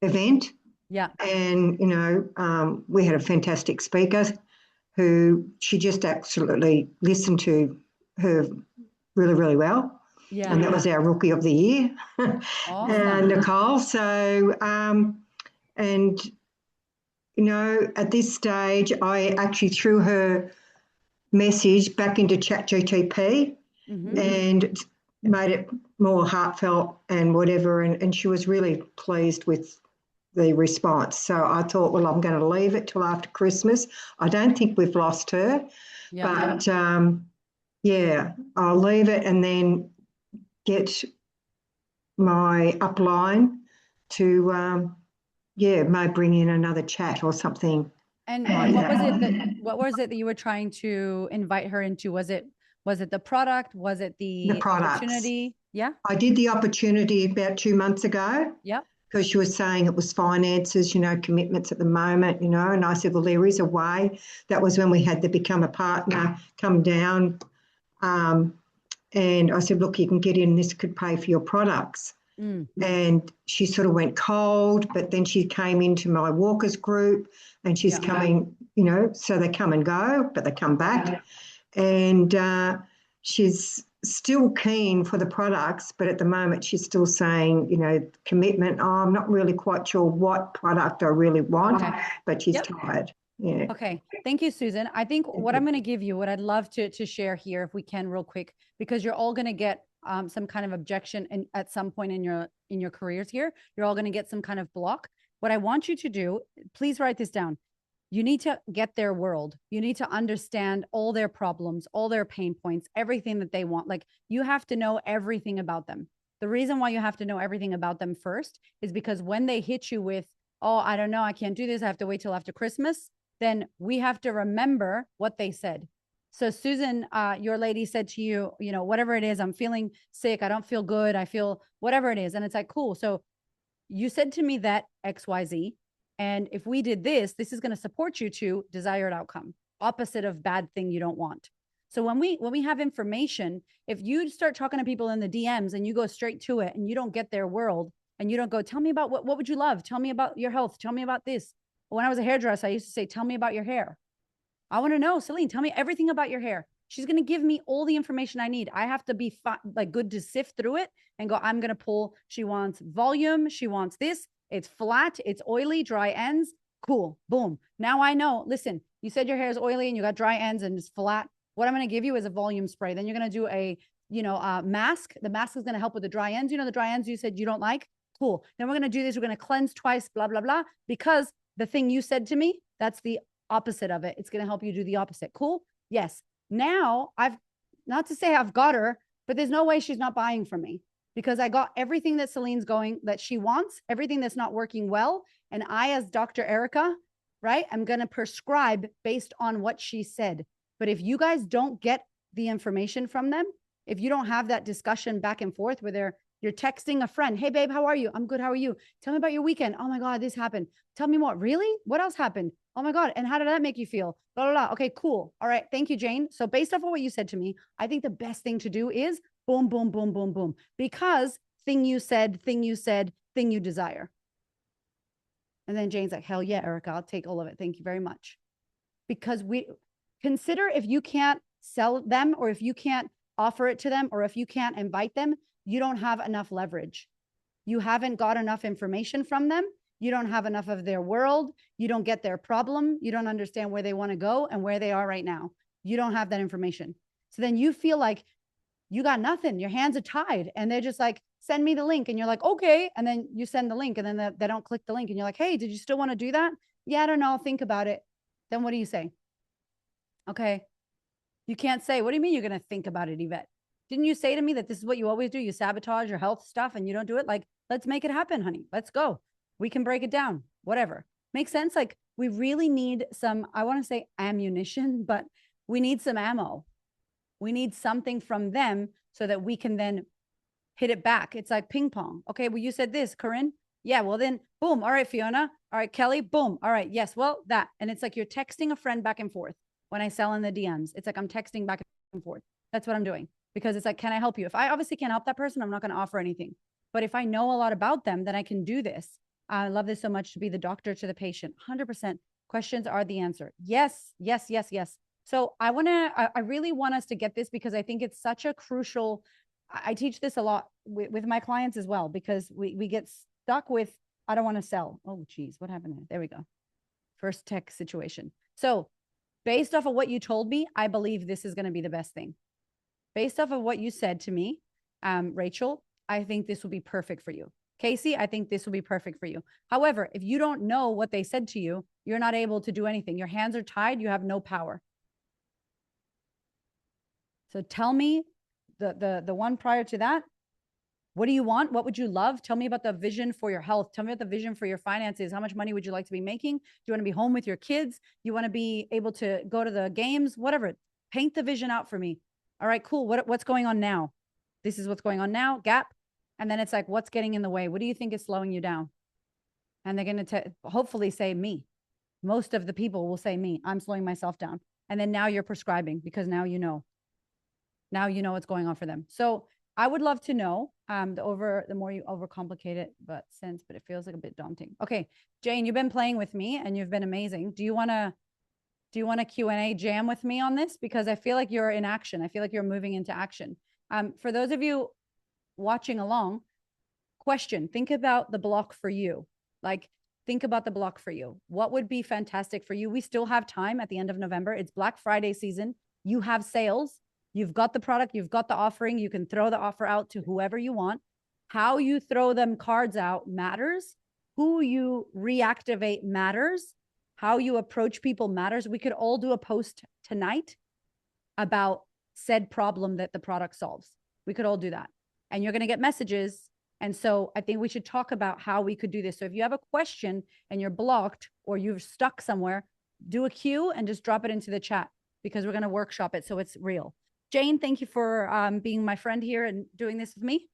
event. Yeah. And, we had a fantastic speaker who she just absolutely listened to her really, really well. Yeah. And that was our Rookie of the Year, Awesome. Nicole. So, at this stage, I actually threw her message back into ChatGPT and made it more heartfelt and whatever. And she was really pleased with the response. So I thought, well, I'm going to leave it till after Christmas. I don't think we've lost her, but I'll leave it and then get my upline to, may bring in another chat or something. And like what was it that you were trying to invite her into? Was it the product? Was it the opportunity? Yeah. I did the opportunity about 2 months ago. Yep. Because she was saying it was finances, commitments at the moment, and I said, well, there is a way. That was when we had the Become a Partner come down. And I said, look, you can get in, this could pay for your products. And she sort of went cold, but then she came into my walkers group and she's coming, so they come and go, but they come back. And she's still keen for the products, but at the moment she's still saying, commitment. Oh, I'm not really quite sure what product I really want, but she's tired. Yeah. Okay. Thank you, Susan. I think what I'm going to give you, what I'd love to share here, if we can real quick, because you're all going to get some kind of objection at some point in your careers here. You're all going to get some kind of block. What I want you to do, please write this down. You need to get their world. You need to understand all their problems, all their pain points, everything that they want. Like, you have to know everything about them. The reason why you have to know everything about them first is because when they hit you with, oh, I don't know, I can't do this, I have to wait till after Christmas, then we have to remember what they said. So Susan, your lady said to you, whatever it is, I'm feeling sick, I don't feel good, I feel whatever it is. And it's like, cool. So you said to me that XYZ. And if we did this, this is going to support you to desired outcome, opposite of bad thing you don't want. So when we have information, if you start talking to people in the DMs and you go straight to it and you don't get their world and you don't go, tell me about what would you love? Tell me about your health. Tell me about this. When I was a hairdresser, I used to say, tell me about your hair. I want to know, Celine, tell me everything about your hair. She's going to give me all the information I need. I have to be good to sift through it and go, I'm going to pull. She wants volume. She wants this. It's flat, it's oily, dry ends. Cool. Boom. Now I know, listen, you said your hair is oily and you got dry ends and it's flat. What I'm going to give you is a volume spray. Then you're going to do a mask. The mask is going to help with the dry ends. The dry ends you said you don't like. Cool. Then we're going to do this. We're going to cleanse twice, blah, blah, blah. Because the thing you said to me, that's the opposite of it. It's going to help you do the opposite. Cool. Yes. Now not to say I've got her, but there's no way she's not buying from me because I got everything that Celine's that she wants, everything that's not working well. And I, as Dr. Erika, right, I'm going to prescribe based on what she said. But if you guys don't get the information from them, if you don't have that discussion back and forth where you're texting a friend, hey babe, how are you? I'm good. How are you? Tell me about your weekend. Oh my God, this happened. Tell me more. Really? What else happened? Oh my God. And how did that make you feel? Blah, blah, blah. Okay, cool. All right. Thank you, Jane. So based off of what you said to me, I think the best thing to do is boom, boom, boom, boom, boom. Because thing you said, thing you desire. And then Jane's like, hell yeah, Erika, I'll take all of it. Thank you very much. Because consider if you can't sell them or if you can't offer it to them or if you can't invite them, you don't have enough leverage. You haven't got enough information from them. You don't have enough of their world. You don't get their problem. You don't understand where they want to go and where they are right now. You don't have that information. So then you feel like you got nothing. Your hands are tied and they're just like, send me the link. And you're like, okay. And then you send the link and then they don't click the link. And you're like, hey, did you still want to do that? Yeah, I don't know. I'll think about it. Then what do you say? Okay. You can't say, what do you mean you're going to think about it, Yvette? Didn't you say to me that this is what you always do? You sabotage your health stuff and you don't do it. Like, let's make it happen, honey. Let's go. We can break it down, whatever. Makes sense? Like we really need some, I want to say ammunition, but we need some ammo. We need something from them so that we can then hit it back. It's like ping pong. Okay, well, you said this, Corinne. Yeah, well then, boom. All right, Fiona. All right, Kelly. Boom. All right, yes, well, that. And it's like you're texting a friend back and forth. When I sell in the DMs, it's like I'm texting back and forth. That's what I'm doing because it's like, can I help you? If I obviously can't help that person, I'm not going to offer anything. But if I know a lot about them, then I can do this. I love this so much to be the doctor to the patient. 100%. Questions are the answer. Yes, yes, yes, yes. So I really want us to get this because I think it's such a crucial, I teach this a lot with my clients as well, because we get stuck with, I don't want to sell. Oh, geez, what happened there? There we go. First tech situation. So based off of what you told me, I believe this is going to be the best thing. Based off of what you said to me, Rachel, I think this will be perfect for you. Casey, I think this will be perfect for you. However, if you don't know what they said to you, you're not able to do anything. Your hands are tied. You have no power. So tell me the one prior to that. What do you want? What would you love? Tell me about the vision for your health. Tell me about the vision for your finances. How much money would you like to be making? Do you want to be home with your kids? You want to be able to go to the games? Whatever. Paint the vision out for me. All right, cool. What's going on now? This is what's going on now. Gap. And then it's like, what's getting in the way? What do you think is slowing you down? And they're going to hopefully say me. Most of the people will say me. I'm slowing myself down. And then now you're prescribing because now you know. Now you know what's going on for them. So I would love to know the more you overcomplicate it, but it feels like a bit daunting. Okay, Jane, you've been playing with me and you've been amazing. Do you want to Q&A jam with me on this? Because I feel like you're in action. I feel like you're moving into action. For those of you watching along, question, think about the block for you. Like, think about the block for you. What would be fantastic for you? We still have time at the end of November. It's Black Friday season. You have sales. You've got the product. You've got the offering. You can throw the offer out to whoever you want. How you throw them cards out matters. Who you reactivate matters. How you approach people matters. We could all do a post tonight about said problem that the product solves. We could all do that. And you're going to get messages. And so I think we should talk about how we could do this. So if you have a question and you're blocked or you're stuck somewhere, do a Q and just drop it into the chat because we're going to workshop it so it's real. Jane, thank you for being my friend here and doing this with me.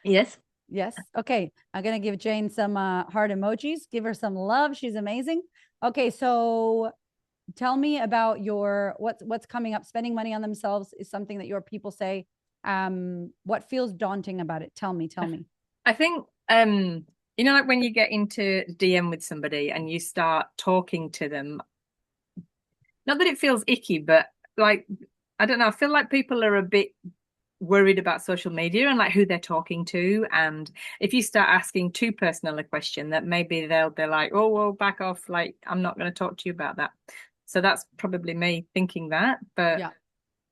Yes. Yes. Okay. I'm going to give Jane some heart emojis. Give her some love. She's amazing. Okay. So tell me about what's coming up. Spending money on themselves is something that your people say. What feels daunting about it? Tell me. I think, like when you get into DM with somebody and you start talking to them, not that it feels icky, but like, I don't know, I feel like people are a bit worried about social media and like who they're talking to. And if you start asking too personal a question, that maybe they're like, oh, well, back off. Like, I'm not going to talk to you about that. So that's probably me thinking that. But yeah.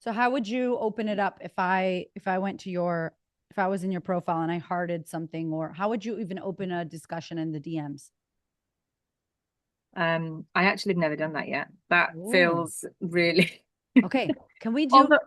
So how would you open it up if I went to if I was in your profile and I hearted something, or how would you even open a discussion in the DMs? I actually have never done that yet. That Ooh. feels really Okay. Can we Although-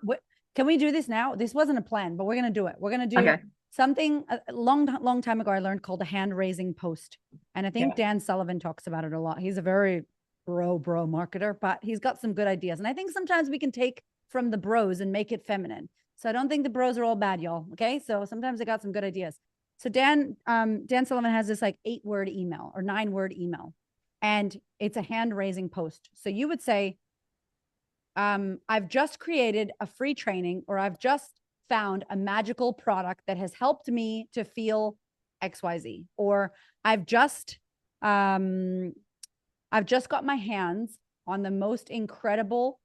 do this now? This wasn't a plan, but we're gonna do it. We're gonna do Okay. something a long time ago I learned called a hand raising post. And I think Yeah. Dan Sullivan talks about it a lot. He's a very bro marketer, but he's got some good ideas. And I think sometimes we can take from the bros and make it feminine. So I don't think the bros are all bad, y'all. Okay. So sometimes they got some good ideas. So Dan Sullivan has this like 8-word email or 9-word email, and it's a hand raising post. So you would say, I've just created a free training, or I've just found a magical product that has helped me to feel XYZ, or I've just got my hands on the most incredible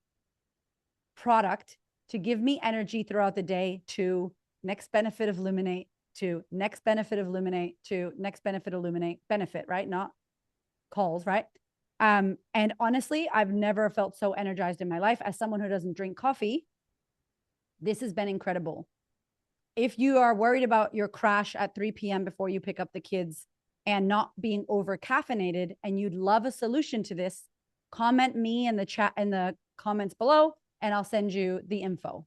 product to give me energy throughout the day, to next benefit of Illuminate, to next benefit of Illuminate, to next benefit Illuminate, benefit, right? Not calls, right? And honestly, I've never felt so energized in my life. As someone who doesn't drink coffee, this has been incredible. If you are worried about your crash at 3 p.m. before you pick up the kids and not being over caffeinated, and you'd love a solution to this, comment me in the chat, in the comments below, and I'll send you the info.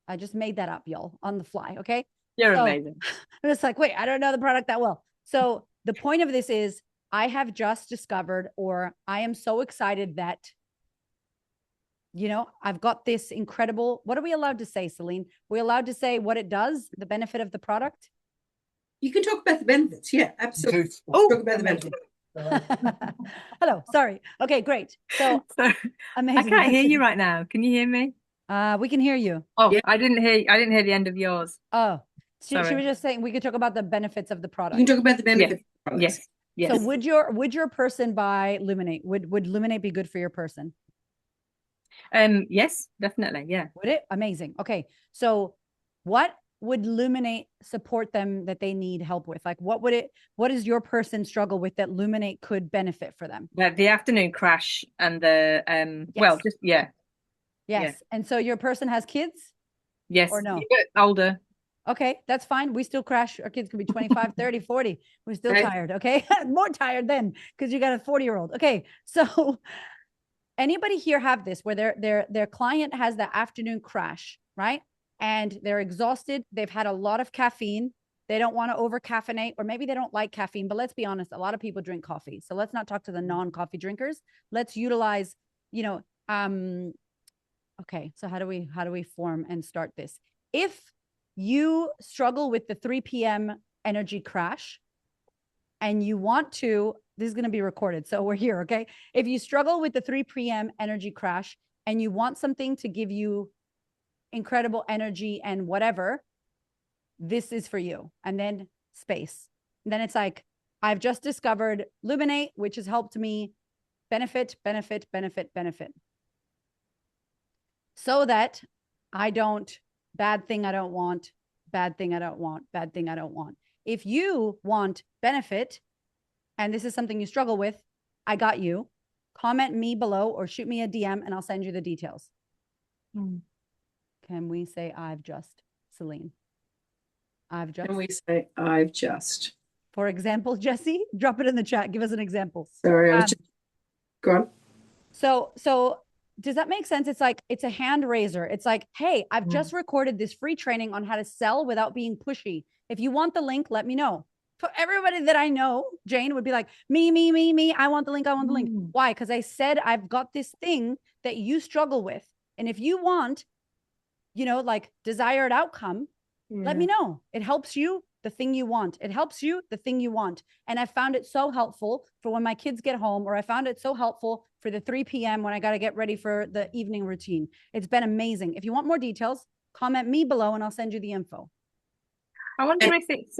I just made that up, y'all, on the fly. Okay. You're amazing. I'm just like, wait, I don't know the product that well. So the point of this is, I have just discovered, or I am so excited that, you know, I've got this incredible, what are we allowed to say, Celine? We're allowed to say what it does, the benefit of the product? You can talk about the benefits. Yeah, absolutely. Oh, talk about the benefits. Hello, sorry. Okay, great. So amazing. I can't hear you right now. Can you hear me? We can hear you. Oh, Yeah. I didn't hear the end of yours. Oh, she Sorry. was just saying we could talk about the benefits of the You product. can talk about the benefits. Yes. Yes. So would your person buy Illuminate? Would Illuminate be good for your person? Yes, definitely. Yeah. Would it? Amazing. Okay. So what would Illuminate support them that they need help with? Like what does your person struggle with that Illuminate could benefit for them? The afternoon crash and the Yes. Yeah. And so your person has kids? Yes. Or no? Older. Okay, that's fine. We still crash. Our kids could be 25, 30, 40. We're still Right. tired. Okay. More tired then because you got a 40-year-old. Okay. So anybody here have this where their client has the afternoon crash, right? And they're exhausted. They've had a lot of caffeine. They don't want to over caffeinate, or maybe they don't like caffeine, but let's be honest, a lot of people drink coffee. So let's not talk to the non-coffee drinkers. Let's utilize, okay. So how do we form and start this? If you struggle with the 3 p.m. energy crash and you want to, this is going to be recorded, so we're here, okay? If you struggle with the 3 p.m. energy crash and you want something to give you incredible energy and whatever, this is for you. And then space. And then it's like, I've just discovered Illuminate, which has helped me benefit. So that I don't, bad thing I don't want. If you want benefit, and this is something you struggle with, I got you. Comment me below or shoot me a DM and I'll send you the details. Can we say I've just, Celine? I've just. Can we say I've just? For example, Jesse, drop it in the chat. Give us an example. Sorry, I was just go on. So does that make sense? It's like, it's a hand raiser. It's like, hey, I've just recorded this free training on how to sell without being pushy. If you want the link, let me know. For everybody that I know, Jane would be like, me. I want the link. Why? Because I said, I've got this thing that you struggle with. And if you want, like desired outcome, let me know. It helps you, the thing you want. It helps you, the thing you want. And I found it so helpful for when my kids get home, or I found it so helpful for the 3 p.m. when I got to get ready for the evening routine. It's been amazing. If you want more details, comment me below and I'll send you the info. I wonder if it's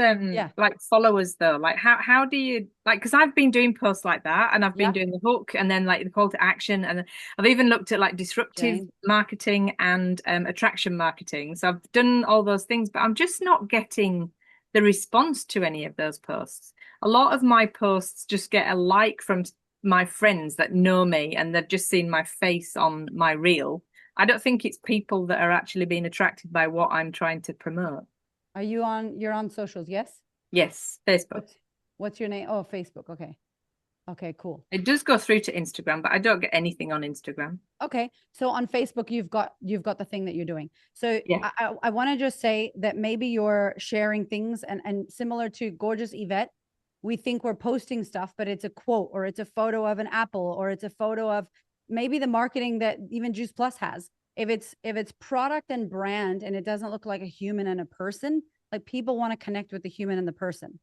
like followers though. Like how do you because I've been doing posts like that, and I've been doing the hook and then like the call to action, and I've even looked at like disruptive marketing and attraction marketing. So I've done all those things, but I'm just not getting the response to any of those posts. A lot of my posts just get a like from my friends that know me and they've just seen my face on my reel. I don't think it's people that are actually being attracted by what I'm trying to promote. Are you on, you're on socials? Yes. Yes. Facebook. What's your name? Oh, Facebook. Okay. Okay, cool. It does go through to Instagram, but I don't get anything on Instagram. Okay. So on Facebook, you've got the thing that you're doing. So Yeah. I want to just say that maybe you're sharing things and similar to Gorgeous Yvette, we think we're posting stuff, but it's a quote or it's a photo of an apple or it's a photo of maybe the marketing that even Juice Plus has. If it's product and brand and it doesn't look like a human and a person, like people want to connect with the human and the person.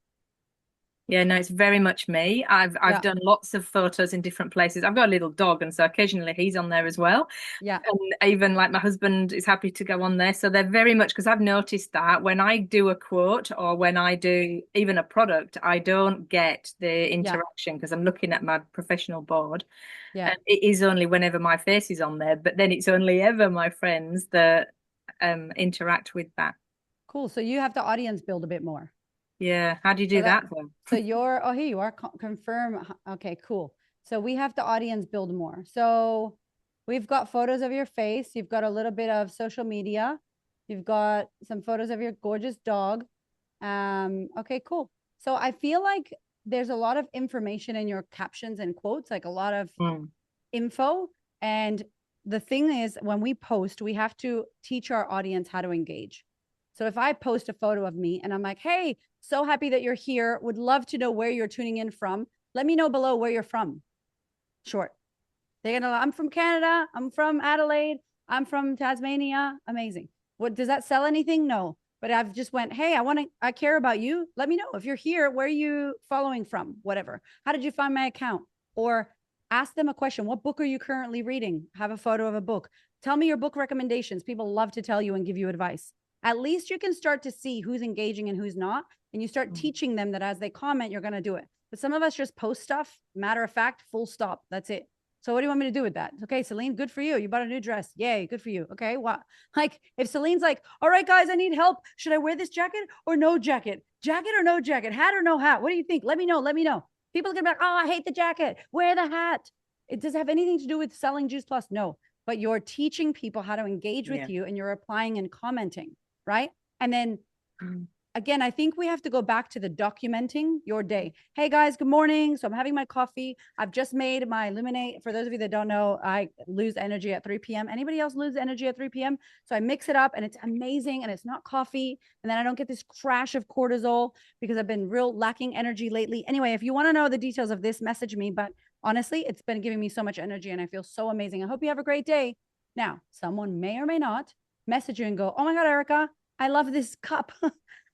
Yeah, no, it's very much me. I've done lots of photos in different places. I've got a little dog, and so occasionally he's on there as well. Yeah. And even like my husband is happy to go on there. So they're very much, because I've noticed that when I do a quote or when I do even a product, I don't get the interaction because I'm looking at my professional board. Yeah. And it is only whenever my face is on there, but then it's only ever my friends that interact with that. Cool. So you have to audience build a bit more. Yeah. How do you do that though? So you're, oh, here you are, confirm. Okay, cool. So we have to audience build more. So we've got photos of your face. You've got a little bit of social media. You've got some photos of your gorgeous dog. Okay, cool. So I feel like there's a lot of information in your captions and quotes, like a lot of info. And the thing is, when we post, we have to teach our audience how to engage. So if I post a photo of me and I'm like, hey, so happy that you're here, would love to know where you're tuning in from. Let me know below where you're from. Short. They're gonna, I'm from Canada. I'm from Adelaide. I'm from Tasmania. Amazing. What, does that sell anything? No. But I've just went, hey, I care about you. Let me know if you're here. Where are you following from? Whatever. How did you find my account? Or ask them a question. What book are you currently reading? Have a photo of a book. Tell me your book recommendations. People love to tell you and give you advice. At least you can start to see who's engaging and who's not. And you start teaching them that as they comment, you're going to do it. But some of us just post stuff, matter of fact, full stop. That's it. So what do you want me to do with that? Okay, Celine, good for you. You bought a new dress. Yay, good for you. Okay, what? Like if Celine's like, all right, guys, I need help. Should I wear this jacket or no jacket? Jacket or no jacket? Hat or no hat? What do you think? Let me know. Let me know. People are going to be like, oh, I hate the jacket. Wear the hat. It does have anything to do with selling Juice Plus? No, but you're teaching people how to engage with you and you're applying and commenting, right? And then again, I think we have to go back to the documenting your day. Hey guys, good morning. So I'm having my coffee. I've just made my Illuminate. For those of you that don't know, I lose energy at 3 p.m. Anybody else lose energy at 3 p.m.? So I mix it up and it's amazing and it's not coffee. And then I don't get this crash of cortisol because I've been real lacking energy lately. Anyway, if you want to know the details of this, message me. But honestly, it's been giving me so much energy and I feel so amazing. I hope you have a great day. Now, someone may or may not message you and go, oh my God, Erika, I love this cup.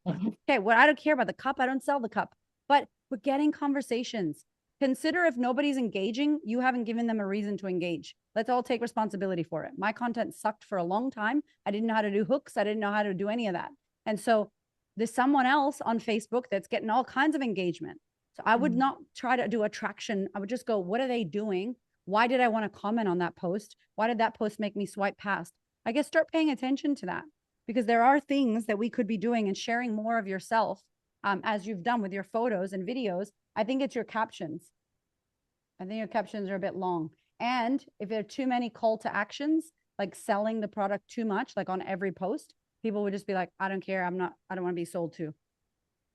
Okay, well, I don't care about the cup. I don't sell the cup, but we're getting conversations. Consider if nobody's engaging, you haven't given them a reason to engage. Let's all take responsibility for it. My content sucked for a long time. I didn't know how to do hooks. I didn't know how to do any of that. And so there's someone else on Facebook that's getting all kinds of engagement. So I would not try to do attraction. I would just go, what are they doing? Why did I want to comment on that post? Why did that post make me swipe past? I guess start paying attention to that. Because there are things that we could be doing and sharing more of yourself as you've done with your photos and videos. I think it's your captions. I think your captions are a bit long. And if there are too many call to actions, like selling the product too much, like on every post, people would just be like, I don't care. I don't want to be sold to.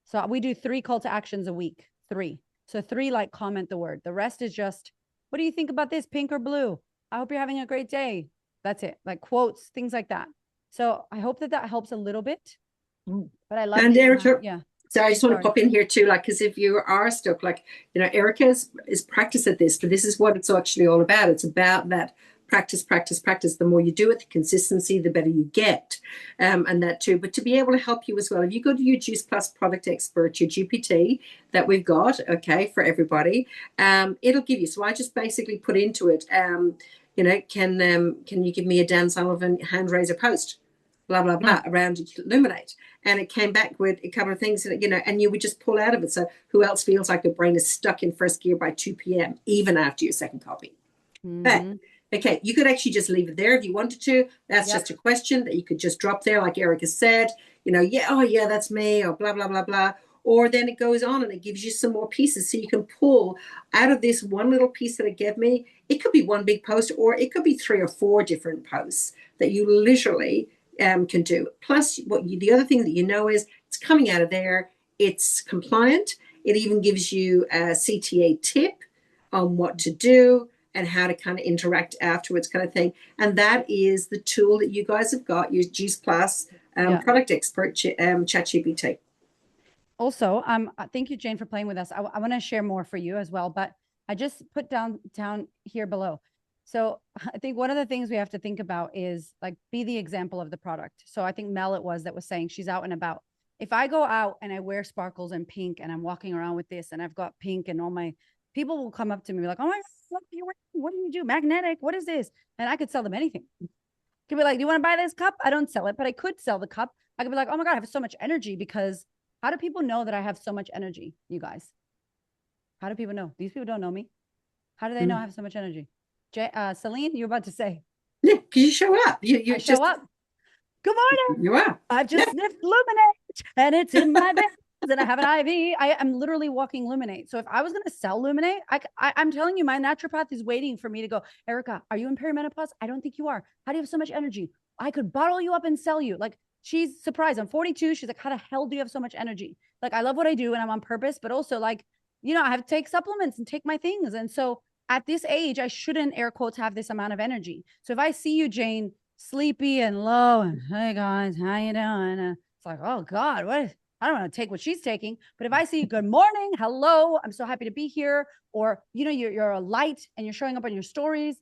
So we do 3 call to actions a week, 3. So 3, like comment the word. The rest is just, what do you think about this, pink or blue? I hope you're having a great day. That's it. Like quotes, things like that. So I hope that helps a little bit, but I love and Erika, yeah. So I just want to pop in here too, like, because if you are stuck, like, you know, Erika is practice at this, but this is what it's actually all about. It's about that practice. The more you do it, the consistency, the better you get, and that too. But to be able to help you as well, if you go to your Juice Plus product expert, your GPT that we've got, okay, for everybody, it'll give you. So I just basically put into it, you know, can you give me a Dan Sullivan hand raiser post, blah, blah, blah, around Illuminate. And it came back with a couple of things, that, you know, and you would just pull out of it. So who else feels like their brain is stuck in first gear by 2 p.m., even after your second copy? But, okay, you could actually just leave it there if you wanted to. That's just a question that you could just drop there, like Erika said, you know, yeah, oh, yeah, that's me, or blah, blah, blah, blah. Or then it goes on and it gives you some more pieces. So you can pull out of this one little piece that it gave me. It could be one big post, or it could be 3 or 4 different posts that you literally can do. Plus, the other thing that you know is it's coming out of there. It's compliant. It even gives you a CTA tip. on what to do and how to kind of interact afterwards, kind of thing. And that is the tool that you guys have got, your Juice Plus product expert, ChatGPT. Also, thank you, Jane, for playing with us. I want to share more for you as well, but I just put down here below. So I think one of the things we have to think about is like, be the example of the product. So I think Mel that was saying she's out and about. If I go out and I wear sparkles and pink and I'm walking around with this and I've got pink and all my people will come up to me like, oh my God, what do you do? Magnetic. What is this? And I could sell them anything. Could be like, do you want to buy this cup? I don't sell it, but I could sell the cup. I could be like, oh my God, I have so much energy. Because how do people know that I have so much energy, you guys? How do people know? These people don't know me. How do they know I have so much energy? Celine, you're about to say. Yeah, because you show up. You show up. Good morning. You are. I've just sniffed Luminate and it's in my veins and I have an IV. I'm literally walking Luminate. So if I was going to sell Luminate, I'm telling you, my naturopath is waiting for me to go, Erika, are you in perimenopause? I don't think you are. How do you have so much energy? I could bottle you up and sell you. Like, she's surprised. I'm 42. She's like, how the hell do you have so much energy? Like, I love what I do and I'm on purpose, but also like, you know, I have to take supplements and take my things. And so at this age, I shouldn't, air quotes, have this amount of energy. So if I see you, Jane, sleepy and low and, hey guys, how you doing? It's like, oh God, what? I don't want to take what she's taking. But if I see good morning, hello, I'm so happy to be here. Or, you know, you're a light and you're showing up on your stories,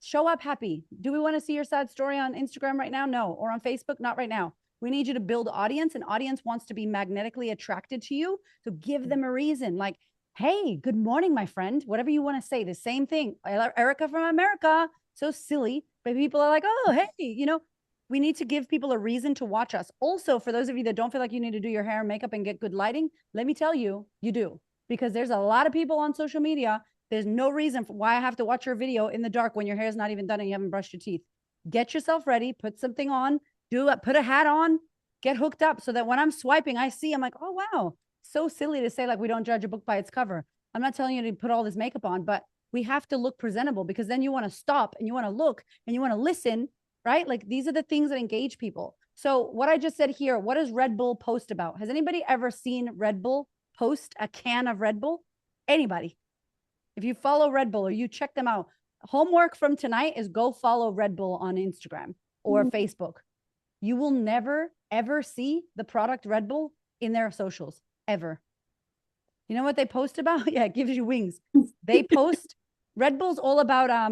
show up happy. Do we want to see your sad story on Instagram right now? No. Or on Facebook? Not right now. We need you to build audience, and audience wants to be magnetically attracted to you. So give them a reason, like, hey, good morning, my friend. Whatever you want to say, the same thing. Erika from America. So silly, but people are like, oh, hey, you know, we need to give people a reason to watch us. Also, for those of you that don't feel like you need to do your hair and makeup and get good lighting, let me tell you, you do. Because there's a lot of people on social media. There's no reason for why I have to watch your video in the dark when your hair is not even done and you haven't brushed your teeth. Get yourself ready, put something on, put a hat on, get hooked up so that when I'm swiping, I'm like, oh, wow. So silly to say like we don't judge a book by its cover. I'm not telling you to put all this makeup on, but we have to look presentable, because then you want to stop and you want to look and you want to listen, right? Like, these are the things that engage people. So what I just said here, what does Red Bull post about? Has anybody ever seen Red Bull post a can of Red Bull? Anybody? If you follow Red Bull or you check them out, homework from tonight is go follow Red Bull on Instagram or Facebook. You will never, ever see the product Red Bull in their socials, ever. You know what they post about? Yeah, it gives you wings. They post, Red Bull's all about,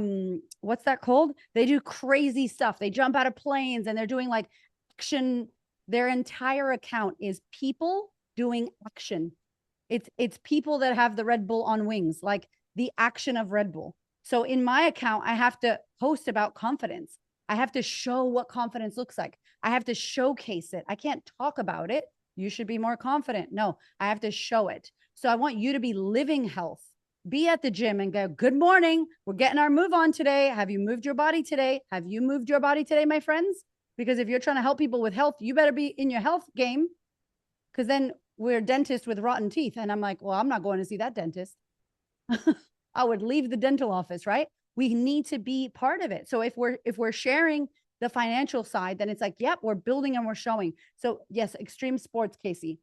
what's that called? They do crazy stuff. They jump out of planes and they're doing like action. Their entire account is people doing action. It's people that have the Red Bull on wings, like the action of Red Bull. So in my account, I have to post about confidence. I have to show what confidence looks like. I have to showcase it. I can't talk about it. You should be more confident. No, I have to show it. So I want you to be living health. Be at the gym and go, good morning. We're getting our move on today. Have you moved your body today? Have you moved your body today, my friends? Because if you're trying to help people with health, you better be in your health game. Because then we're dentists with rotten teeth. And I'm like, well, I'm not going to see that dentist. I would leave the dental office, right? We need to be part of it. So if we're sharing the financial side, then it's like, yep, we're building and we're showing. So yes, extreme sports, Casey.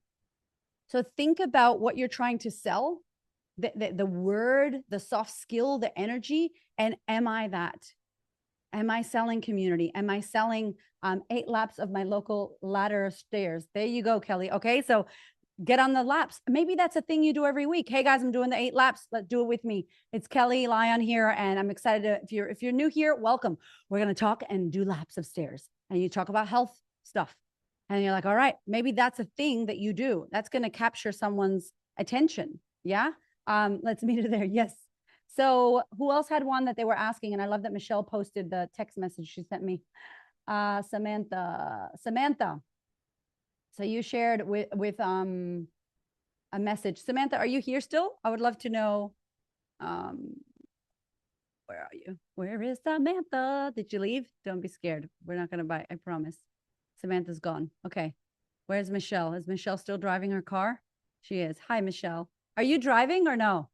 So think about what you're trying to sell, the word, the soft skill, the energy. And am I that? Am I selling community? Am I selling 8 laps of my local ladder stairs? There you go, Kelly. Okay, so get on the laps. Maybe that's a thing you do every week. Hey guys, I'm doing the 8 laps. Let's do it with me. It's Kelly Lyon here, and I'm excited to, if you're new here, welcome. We're gonna talk and do laps of stairs, and you talk about health stuff, and you're like, all right, maybe that's a thing that you do. That's gonna capture someone's attention. Yeah. Let's meet her there. Yes. So who else had one that they were asking? And I love that Michelle posted the text message she sent me. Samantha. So you shared with a message. Samantha, are you here still? I would love to know. Where are you? Where is Samantha? Did you leave? Don't be scared. We're not going to bite. I promise. Samantha's gone. Okay. Where's Michelle? Is Michelle still driving her car? She is. Hi, Michelle. Are you driving or no?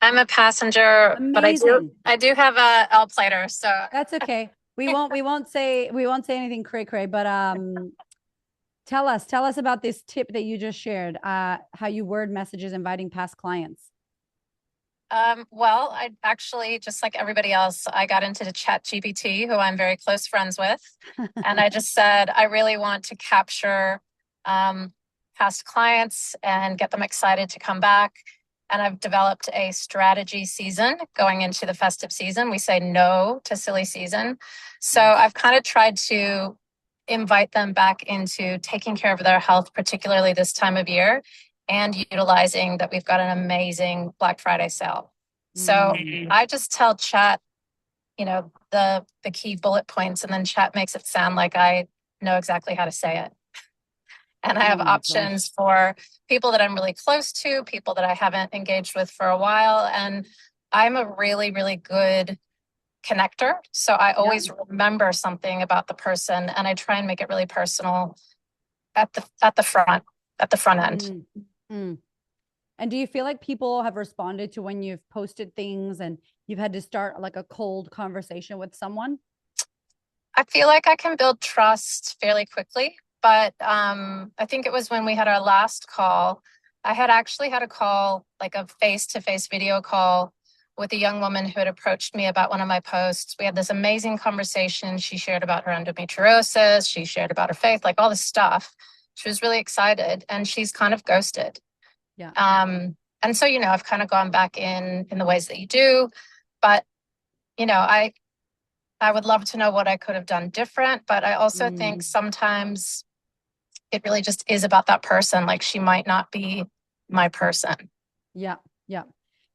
I'm a passenger, Amazing. but I do have a L plater, so that's okay. We won't say anything cray, but tell us about this tip that you just shared, how you word messages inviting past clients. Well, I actually, just like everybody else, I got into the Chat GPT, who I'm very close friends with. And I just said, I really want to capture past clients and get them excited to come back. And I've developed a strategy season going into the festive season. We say no to silly season. So I've kind of tried to invite them back into taking care of their health, particularly this time of year, and utilizing that we've got an amazing Black Friday sale. So I just tell Chat, you know, the key bullet points, and then Chat makes it sound like I know exactly how to say it. And I have options for people that I'm really close to, people that I haven't engaged with for a while. And I'm a really, really good connector. So I always remember something about the person, and I try and make it really personal at the front end. And do you feel like people have responded to when you've posted things and you've had to start like a cold conversation with someone? I feel like I can build trust fairly quickly, but I think it was when we had our last call, I had actually had a call, like a face-to-face video call with a young woman who had approached me about one of my posts. We had this amazing conversation. She shared about her endometriosis. She shared about her faith, like all this stuff. She was really excited, and she's kind of ghosted. Yeah. And so, you know, I've kind of gone back in the ways that you do, but, you know, I would love to know what I could have done different, but I also think sometimes it really just is about that person. Like, she might not be my person. Yeah.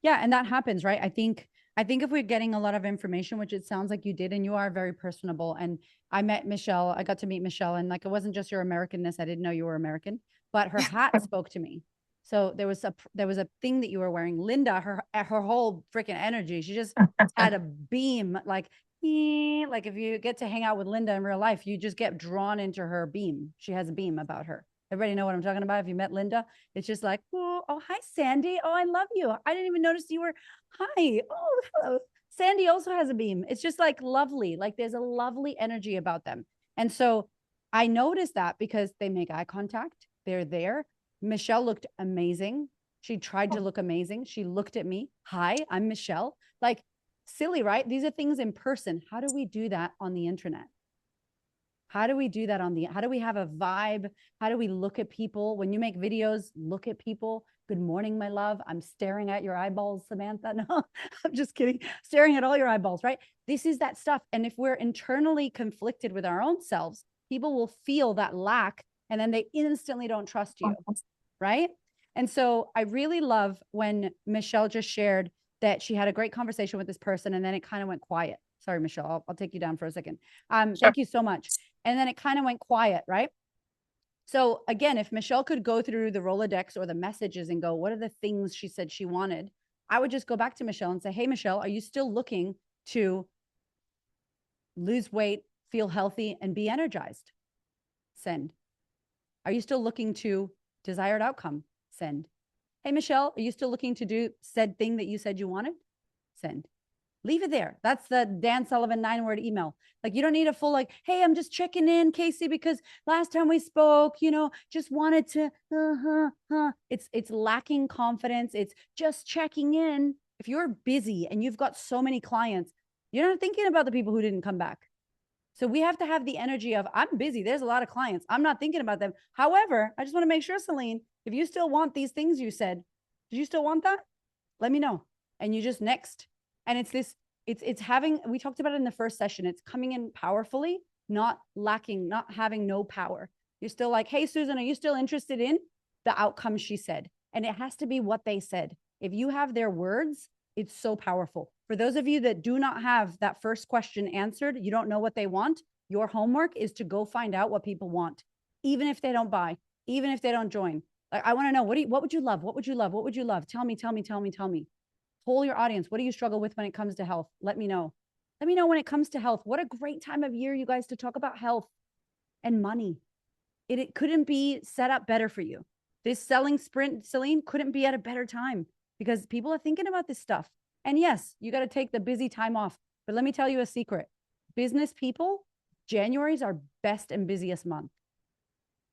And that happens, right? I think if we're getting a lot of information, which it sounds like you did, and you are very personable. And I met Michelle, I got to meet Michelle, and like, it wasn't just your Americanness. I didn't know you were American, but her hat spoke to me. So there was a thing that you were wearing. Linda, her whole freaking energy, she just had a beam, like if you get to hang out with Linda in real life, you just get drawn into her beam. She has a beam about her. Everybody know what I'm talking about? If you met Linda, it's just like, oh, hi, Sandy. Oh, I love you. I didn't even notice you were, hi. Oh, hello. Sandy also has a beam. It's just like lovely. Like, there's a lovely energy about them. And so I noticed that because they make eye contact. They're there. Michelle looked amazing. She tried to look amazing. She looked at me. Hi, I'm Michelle. Like, silly, right? These are things in person. How do we do that on the internet? How do we do that how do we have a vibe? How do we look at people? When you make videos, look at people. Good morning, my love. I'm staring at your eyeballs, Samantha. No, I'm just kidding. Staring at all your eyeballs, right? This is that stuff. And if we're internally conflicted with our own selves, people will feel that lack, and then they instantly don't trust you, right? And so I really love when Michelle just shared that she had a great conversation with this person, and then it kind of went quiet. Sorry, Michelle, I'll take you down for a second. Sure. Thank you so much. And then it kind of went quiet, right? So again, if Michelle could go through the Rolodex or the messages and go, what are the things she said she wanted? I would just go back to Michelle and say, hey, Michelle, are you still looking to lose weight, feel healthy, and be energized? Send. Are you still looking to desired outcome? Send. Hey, Michelle, are you still looking to do said thing that you said you wanted? Send. Leave it there. That's the Dan Sullivan 9-word email. Like, you don't need a full, like, hey, I'm just checking in, Casey, because last time we spoke, you know, just wanted to, It's lacking confidence. It's just checking in. If you're busy and you've got so many clients, you're not thinking about the people who didn't come back. So we have to have the energy of, I'm busy. There's a lot of clients. I'm not thinking about them. However, I just want to make sure, Celine, if you still want these things you said, do you still want that? Let me know. And you just next. And it's this, it's having, we talked about it in the first session. It's coming in powerfully, not lacking, not having no power. You're still like, hey, Susan, are you still interested in the outcome she said? And it has to be what they said. If you have their words, it's so powerful. For those of you that do not have that first question answered, you don't know what they want, your homework is to go find out what people want, even if they don't buy, even if they don't join. Like, I want to know, what would you love? What would you love? What would you love? Tell me. Poll your audience. What do you struggle with when it comes to health? Let me know. Let me know when it comes to health. What a great time of year, you guys, to talk about health and money. It couldn't be set up better for you. This selling sprint, Celine, couldn't be at a better time because people are thinking about this stuff. And yes, you got to take the busy time off. But let me tell you a secret. Business people, January is our best and busiest month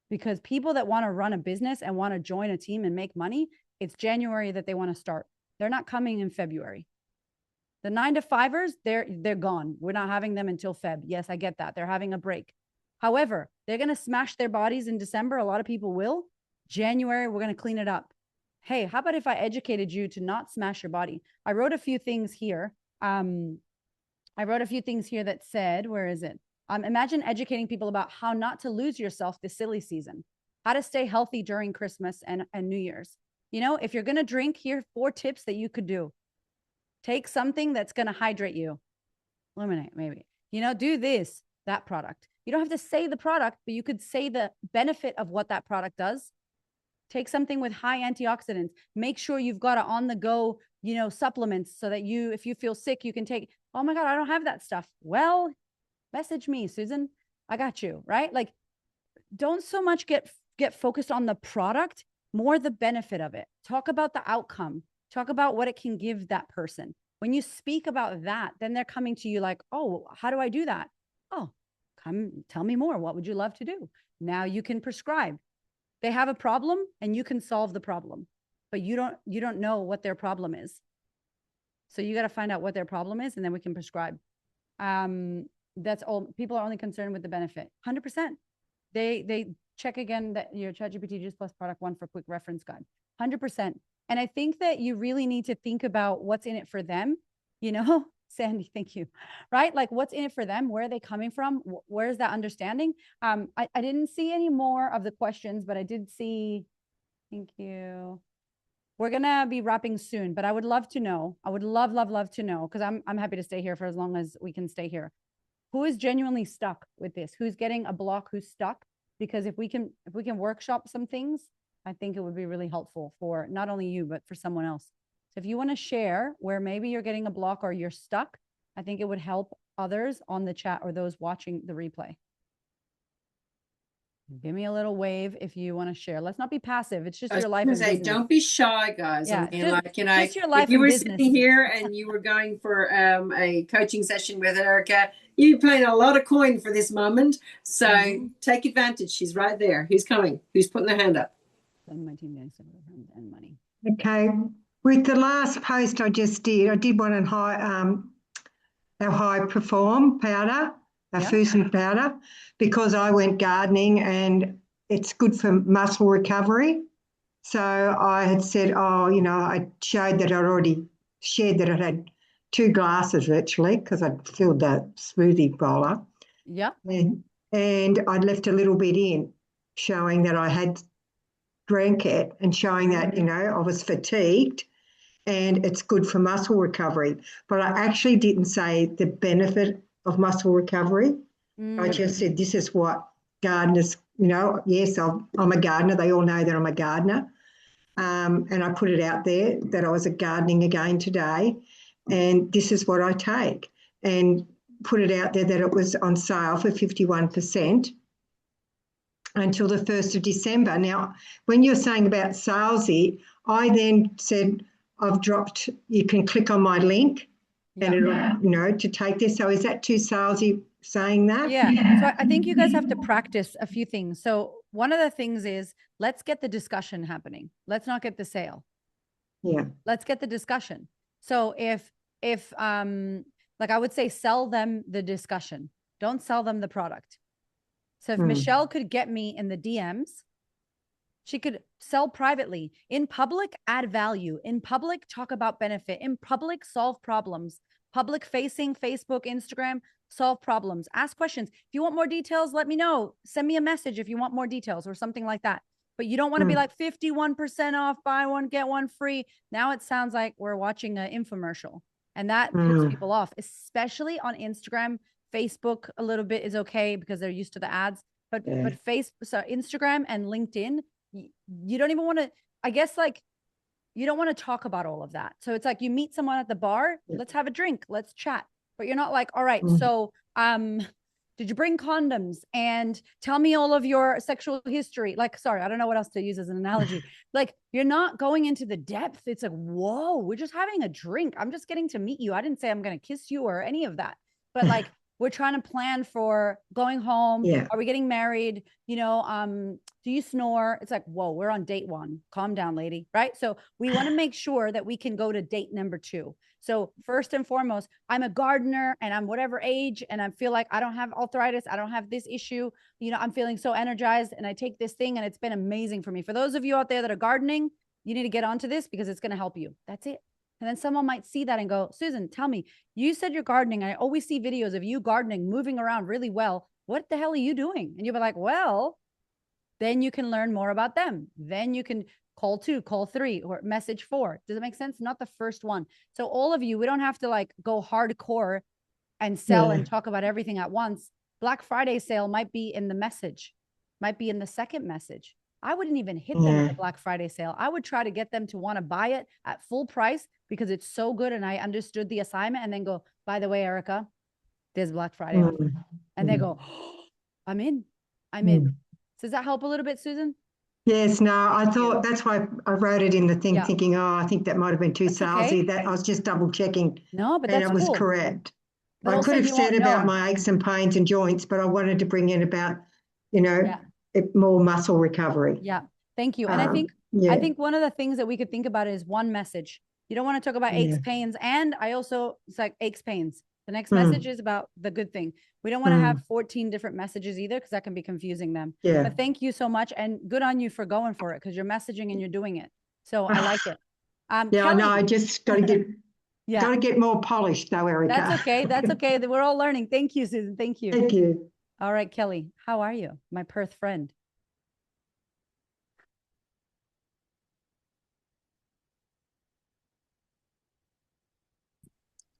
because people that want to run a business and want to join a team and make money, it's January that they want to start. they're not coming in February. The 9-to-5ers, they're gone. We're not having them until Feb. Yes, I get that. They're having a break. However, they're going to smash their bodies in December. A lot of people will. January, we're going to clean it up. Hey, how about if I educated you to not smash your body? I wrote a few things here. That said, where is it? Imagine educating people about how not to lose yourself this silly season, how to stay healthy during Christmas and New Year's. You know, if you're going to drink, here are 4 tips that you could do. Take something that's going to hydrate you. Eliminate, maybe. You know, do this, that product. You don't have to say the product, but you could say the benefit of what that product does. Take something with high antioxidants. Make sure you've got it on the go, you know, supplements so that if you feel sick, you can take, oh my God, I don't have that stuff. Well, message me, Susan. I got you, right? Like, don't so much get focused on the product, more the benefit of it. Talk about the outcome. Talk about what it can give that person. When you speak about that, then they're coming to you like, oh, how do I do that? Oh, come tell me more. What would you love to do? Now you can prescribe. They have a problem and you can solve the problem, but you don't know what their problem is. So you got to find out what their problem is and then we can prescribe. That's all. People are only concerned with the benefit. 100%. They check again that your ChatGPT Juice Plus product 1 for quick reference guide. 100%. And I think that you really need to think about what's in it for them. You know, Sandy, thank you. Right? Like, what's in it for them? Where are they coming from? Where's that understanding? I didn't see any more of the questions, but I did see, thank you. We're going to be wrapping soon, but I would love to know. I would love to know, because I'm happy to stay here for as long as we can stay here. Who is genuinely stuck with this? Who's getting a block? Who's stuck? Because if we can workshop some things, I think it would be really helpful for not only you, but for someone else. So if you want to share where maybe you're getting a block or you're stuck, I think it would help others on the chat or those watching the replay. Give me a little wave if you want to share. Let's not be passive. It's just your life and business. Don't be shy, guys. Yeah, And like, you know, just your life if you and were business. sitting here and you were going for a coaching session with Erika, you're paying a lot of coin for this moment. So take advantage. She's right there. Who's coming? Who's putting their hand up? My team and money. Okay. With the last post I did one on our high perform powder, our Fusion powder, because I went gardening and it's good for muscle recovery. So I had said, I showed that I'd already shared that I'd had 2 glasses virtually because I'd filled the smoothie bowler. Yeah. And I'd left a little bit in, showing that I had drank it and showing that, I was fatigued and it's good for muscle recovery. But I actually didn't say the benefit of muscle recovery. I just said, this is what gardeners, yes, I'm a gardener. They all know that I'm a gardener. And I put it out there that I was gardening again today. And this is what I take. And put it out there that it was on sale for 51%. Until the 1st of December. Now, when you're saying about salesy, I then said, you can click on my link and it'll, to take this. So is that too salesy saying that? Yeah. So I think you guys have to practice a few things. So one of the things is, let's get the discussion happening. Let's not get the sale. Yeah. Let's get the discussion. So if like I would say, sell them the discussion. Don't sell them the product. So if Michelle could get me in the DMs, she could sell privately. In public, add value. In public, talk about benefit. In public, solve problems. Public facing, Facebook, Instagram, solve problems. Ask questions. If you want more details, let me know. Send me a message if you want more details or something like that. But you don't want to be like 51% off, buy one, get one free. Now it sounds like we're watching an infomercial. And that puts people off, especially on Instagram. Facebook a little bit is okay because they're used to the ads, but Instagram and LinkedIn, you don't even want to, I guess, like, you don't want to talk about all of that. So it's like you meet someone at the bar, let's have a drink, let's chat, but you're not like, all right, so did you bring condoms and tell me all of your sexual history? Like, sorry, I don't know what else to use as an analogy. Like, you're not going into the depth. It's like, whoa, we're just having a drink. I'm just getting to meet you. I didn't say I'm going to kiss you or any of that, but like, we're trying to plan for going home. Yeah. Are we getting married? You know, do you snore? It's like, whoa, we're on date 1. Calm down, lady. Right. So we want to make sure that we can go to date number 2. So first and foremost, I'm a gardener and I'm whatever age, and I feel like I don't have arthritis. I don't have this issue. You know, I'm feeling so energized, and I take this thing and it's been amazing for me. For those of you out there that are gardening, you need to get onto this because it's going to help you. That's it. And then someone might see that and go, Susan, tell me, you said you're gardening. I always see videos of you gardening, moving around really well. What the hell are you doing? And you'll be like, well, then you can learn more about them. Then you can call 2, call 3, or message 4. Does it make sense? Not the first one. So all of you, we don't have to like go hardcore and sell and talk about everything at once. Black Friday sale might be in the message, might be in the second message. I wouldn't even hit them with the Black Friday sale. I would try to get them to want to buy it at full price because it's so good and I understood the assignment, and then go, by the way, Erika, there's Black Friday offer. And they go, oh, I'm in. So does that help a little bit, Susan? Yes, no, I thought that's why I wrote it in the thing, thinking, oh, I think that might have been too salesy. That I was just double checking. No, but and that's it was cool. correct. But I could have said about know. my aches and pains and joints, but I wanted to bring in about, you know, more muscle recovery. Yeah, thank you. And I think one of the things that we could think about is one message. You don't want to talk about aches, pains, and I also, it's like aches, pains. The next message is about the good thing. We don't want to have 14 different messages either, because that can be confusing them. Yeah. But thank you so much, and good on you for going for it, because you're messaging and you're doing it. So I like it. Yeah, I know. I just got to get got to get more polished, though, Erika. That's okay. That's okay. We're all learning. Thank you, Susan. Thank you. Thank you. All right, Kelly, how are you, my Perth friend?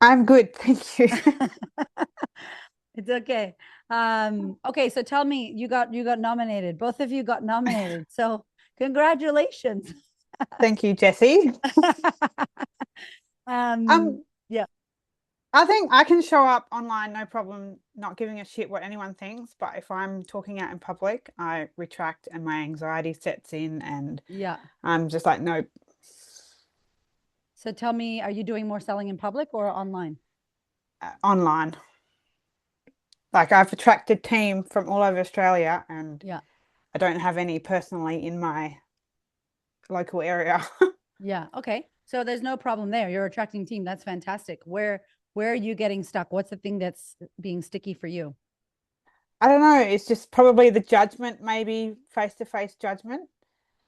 I'm good, thank you. It's okay. Okay, so tell me, you got nominated. Both of you got nominated. So congratulations. Thank you, Jessie. Yeah. I think I can show up online, no problem, not giving a shit what anyone thinks. But if I'm talking out in public, I retract and my anxiety sets in, and I'm just like, nope. So tell me, are you doing more selling in public or online? Online. Like, I've attracted team from all over Australia, and I don't have any personally in my local area. Yeah. Okay. So there's no problem there. You're attracting team. That's fantastic. Where are you getting stuck? What's the thing that's being sticky for you? I don't know. It's just probably the judgment, maybe face-to-face judgment.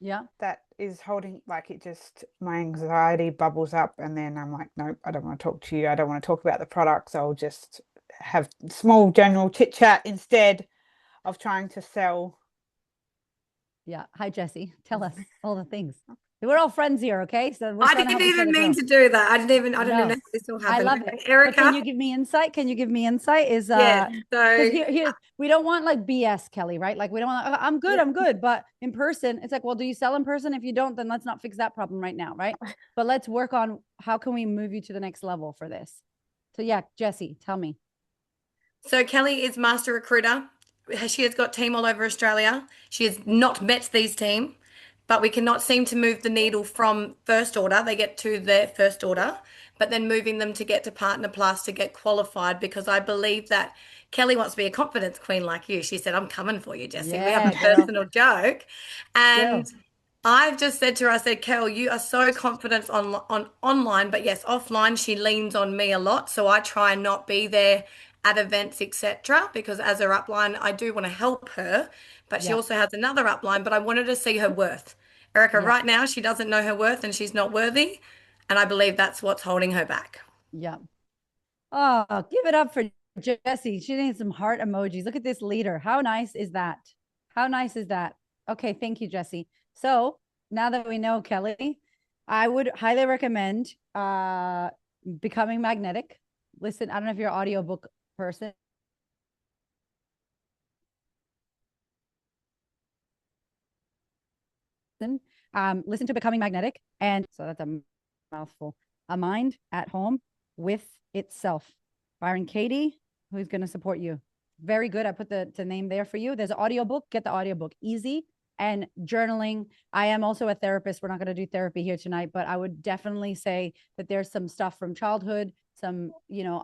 Yeah. That is holding, like, it just, my anxiety bubbles up, and then I'm like, nope, I don't want to talk to you. I don't want to talk about the products. I'll just have small general chit chat instead of trying to sell. Yeah. Hi, Jessie. Tell us all the things. We're all friends here, okay? So I didn't even mean to do that. I don't even know how this all happened. I love it. Erika, can you give me insight? Is so here we don't want like BS, Kelly, right? Like we don't want I'm good, but in person, it's like, well, do you sell in person? If you don't, then let's not fix that problem right now, right? But let's work on how can we move you to the next level for this. So yeah, Jessie, tell me. So Kelly is master recruiter. She has got team all over Australia. She has not met these team, but we cannot seem to move the needle from first order. They get to their first order, but then moving them to get to Partner Plus to get qualified, because I believe that Kelly wants to be a confidence queen like you. She said, I'm coming for you, Jessie. We have a personal joke. And I've just said to her, I said, Kel, you are so confident on online, but yes, offline, she leans on me a lot. So I try and not be there at events, etc., because as her upline, I do want to help her, but she also has another upline, but I wanted to see her worth. Erika, right now, she doesn't know her worth and she's not worthy. And I believe that's what's holding her back. Yeah. Oh, give it up for Jessie. She needs some heart emojis. Look at this leader. How nice is that? How nice is that? Okay. Thank you, Jessie. So now that we know Kelly, I would highly recommend Becoming Magnetic. Listen, I don't know if you're an audiobook person. Listen to Becoming Magnetic. And so that's a mouthful. A Mind at Home with Itself. Byron Katie, who's going to support you. Very good. I put the name there for you. There's an audiobook. Get the audiobook. Easy. And journaling. I am also a therapist. We're not going to do therapy here tonight, but I would definitely say that there's some stuff from childhood, some, you know,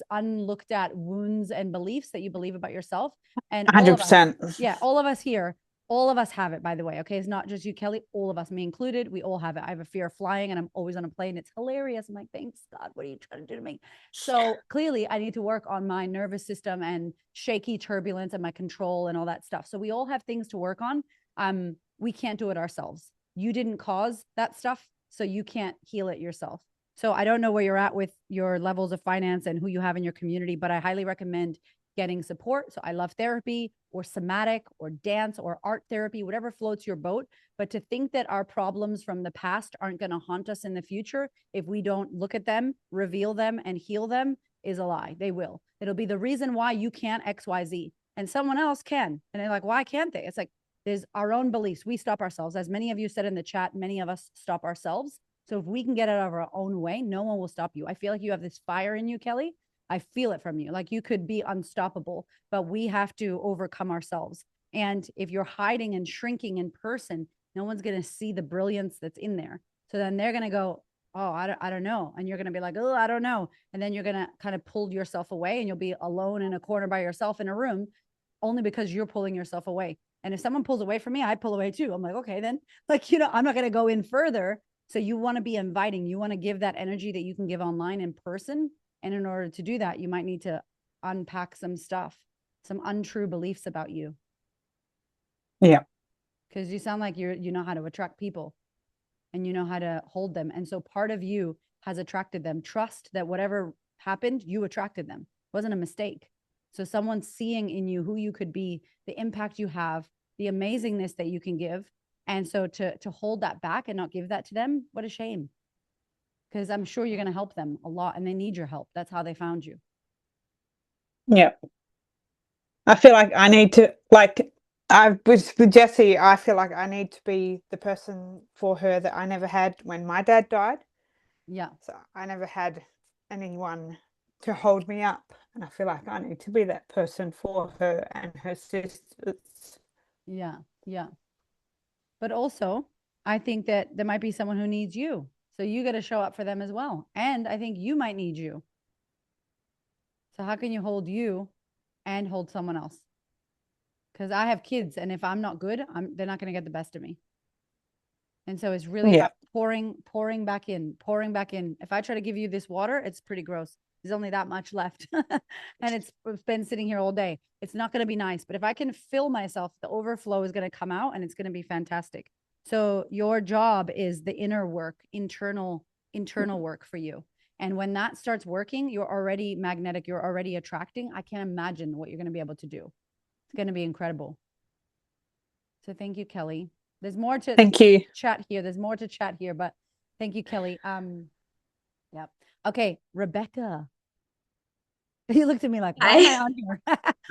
unlooked at wounds and beliefs that you believe about yourself. And all of us, 100%. yeah, all of us here, all of us have it, by the way. Okay. It's not just you, Kelly, all of us, me included. We all have it. I have a fear of flying and I'm always on a plane. It's hilarious. I'm like, thanks God. What are you trying to do to me? So clearly I need to work on my nervous system and shaky turbulence and my control and all that stuff. So we all have things to work on. We can't do it ourselves. You didn't cause that stuff, so you can't heal it yourself. So I don't know where you're at with your levels of finance and who you have in your community, but I highly recommend getting support. So I love therapy or somatic or dance or art therapy, whatever floats your boat. But to think that our problems from the past aren't going to haunt us in the future if we don't look at them, reveal them, and heal them is a lie. They will. It'll be the reason why you can't XYZ and someone else can. And they're like, why can't they? It's like, there's our own beliefs. We stop ourselves. As many of you said in the chat, many of us stop ourselves. So if we can get it out of our own way, no one will stop you. I feel like you have this fire in you, Kelly. I feel it from you. Like you could be unstoppable, but we have to overcome ourselves. And if you're hiding and shrinking in person, no one's going to see the brilliance that's in there. So then they're going to go, oh, I don't know. And you're going to be like, oh, I don't know. And then you're going to kind of pull yourself away and you'll be alone in a corner by yourself in a room only because you're pulling yourself away. And if someone pulls away from me, I pull away too. I'm like, okay, then like, you know, I'm not going to go in further. So you want to be inviting, you want to give that energy that you can give online in person. And in order to do that, you might need to unpack some stuff, some untrue beliefs about you. Yeah. Because you sound like you know how to attract people and you know how to hold them. And so part of you has attracted them. Trust that whatever happened, you attracted them. It wasn't a mistake. So someone's seeing in you who you could be, the impact you have, the amazingness that you can give. And so to hold that back and not give that to them, what a shame. Because I'm sure you're going to help them a lot and they need your help. That's how they found you. Yeah. I feel like I need to, like, with Jessie, I feel like I need to be the person for her that I never had when my dad died. Yeah. So I never had anyone to hold me up. And I feel like I need to be that person for her and her sisters. Yeah. Yeah. But also, I think that there might be someone who needs you. So you got to show up for them as well. And I think you might need you. So how can you hold you and hold someone else? Because I have kids, and if I'm not good, they're not going to get the best of me. And so it's really about pouring back in. If I try to give you this water, it's pretty gross. There's only that much left. And it's been sitting here all day. It's not going to be nice. But if I can fill myself, the overflow is going to come out and it's going to be fantastic. So your job is the inner work, internal work for you. And when that starts working, you're already magnetic. You're already attracting. I can't imagine what you're going to be able to do. It's going to be incredible. So thank you, Kelly. There's more to Thank you. chat here. There's more to chat here, but thank you, Kelly. Yeah. Okay, Rebecca. You looked at me like, why am I on here?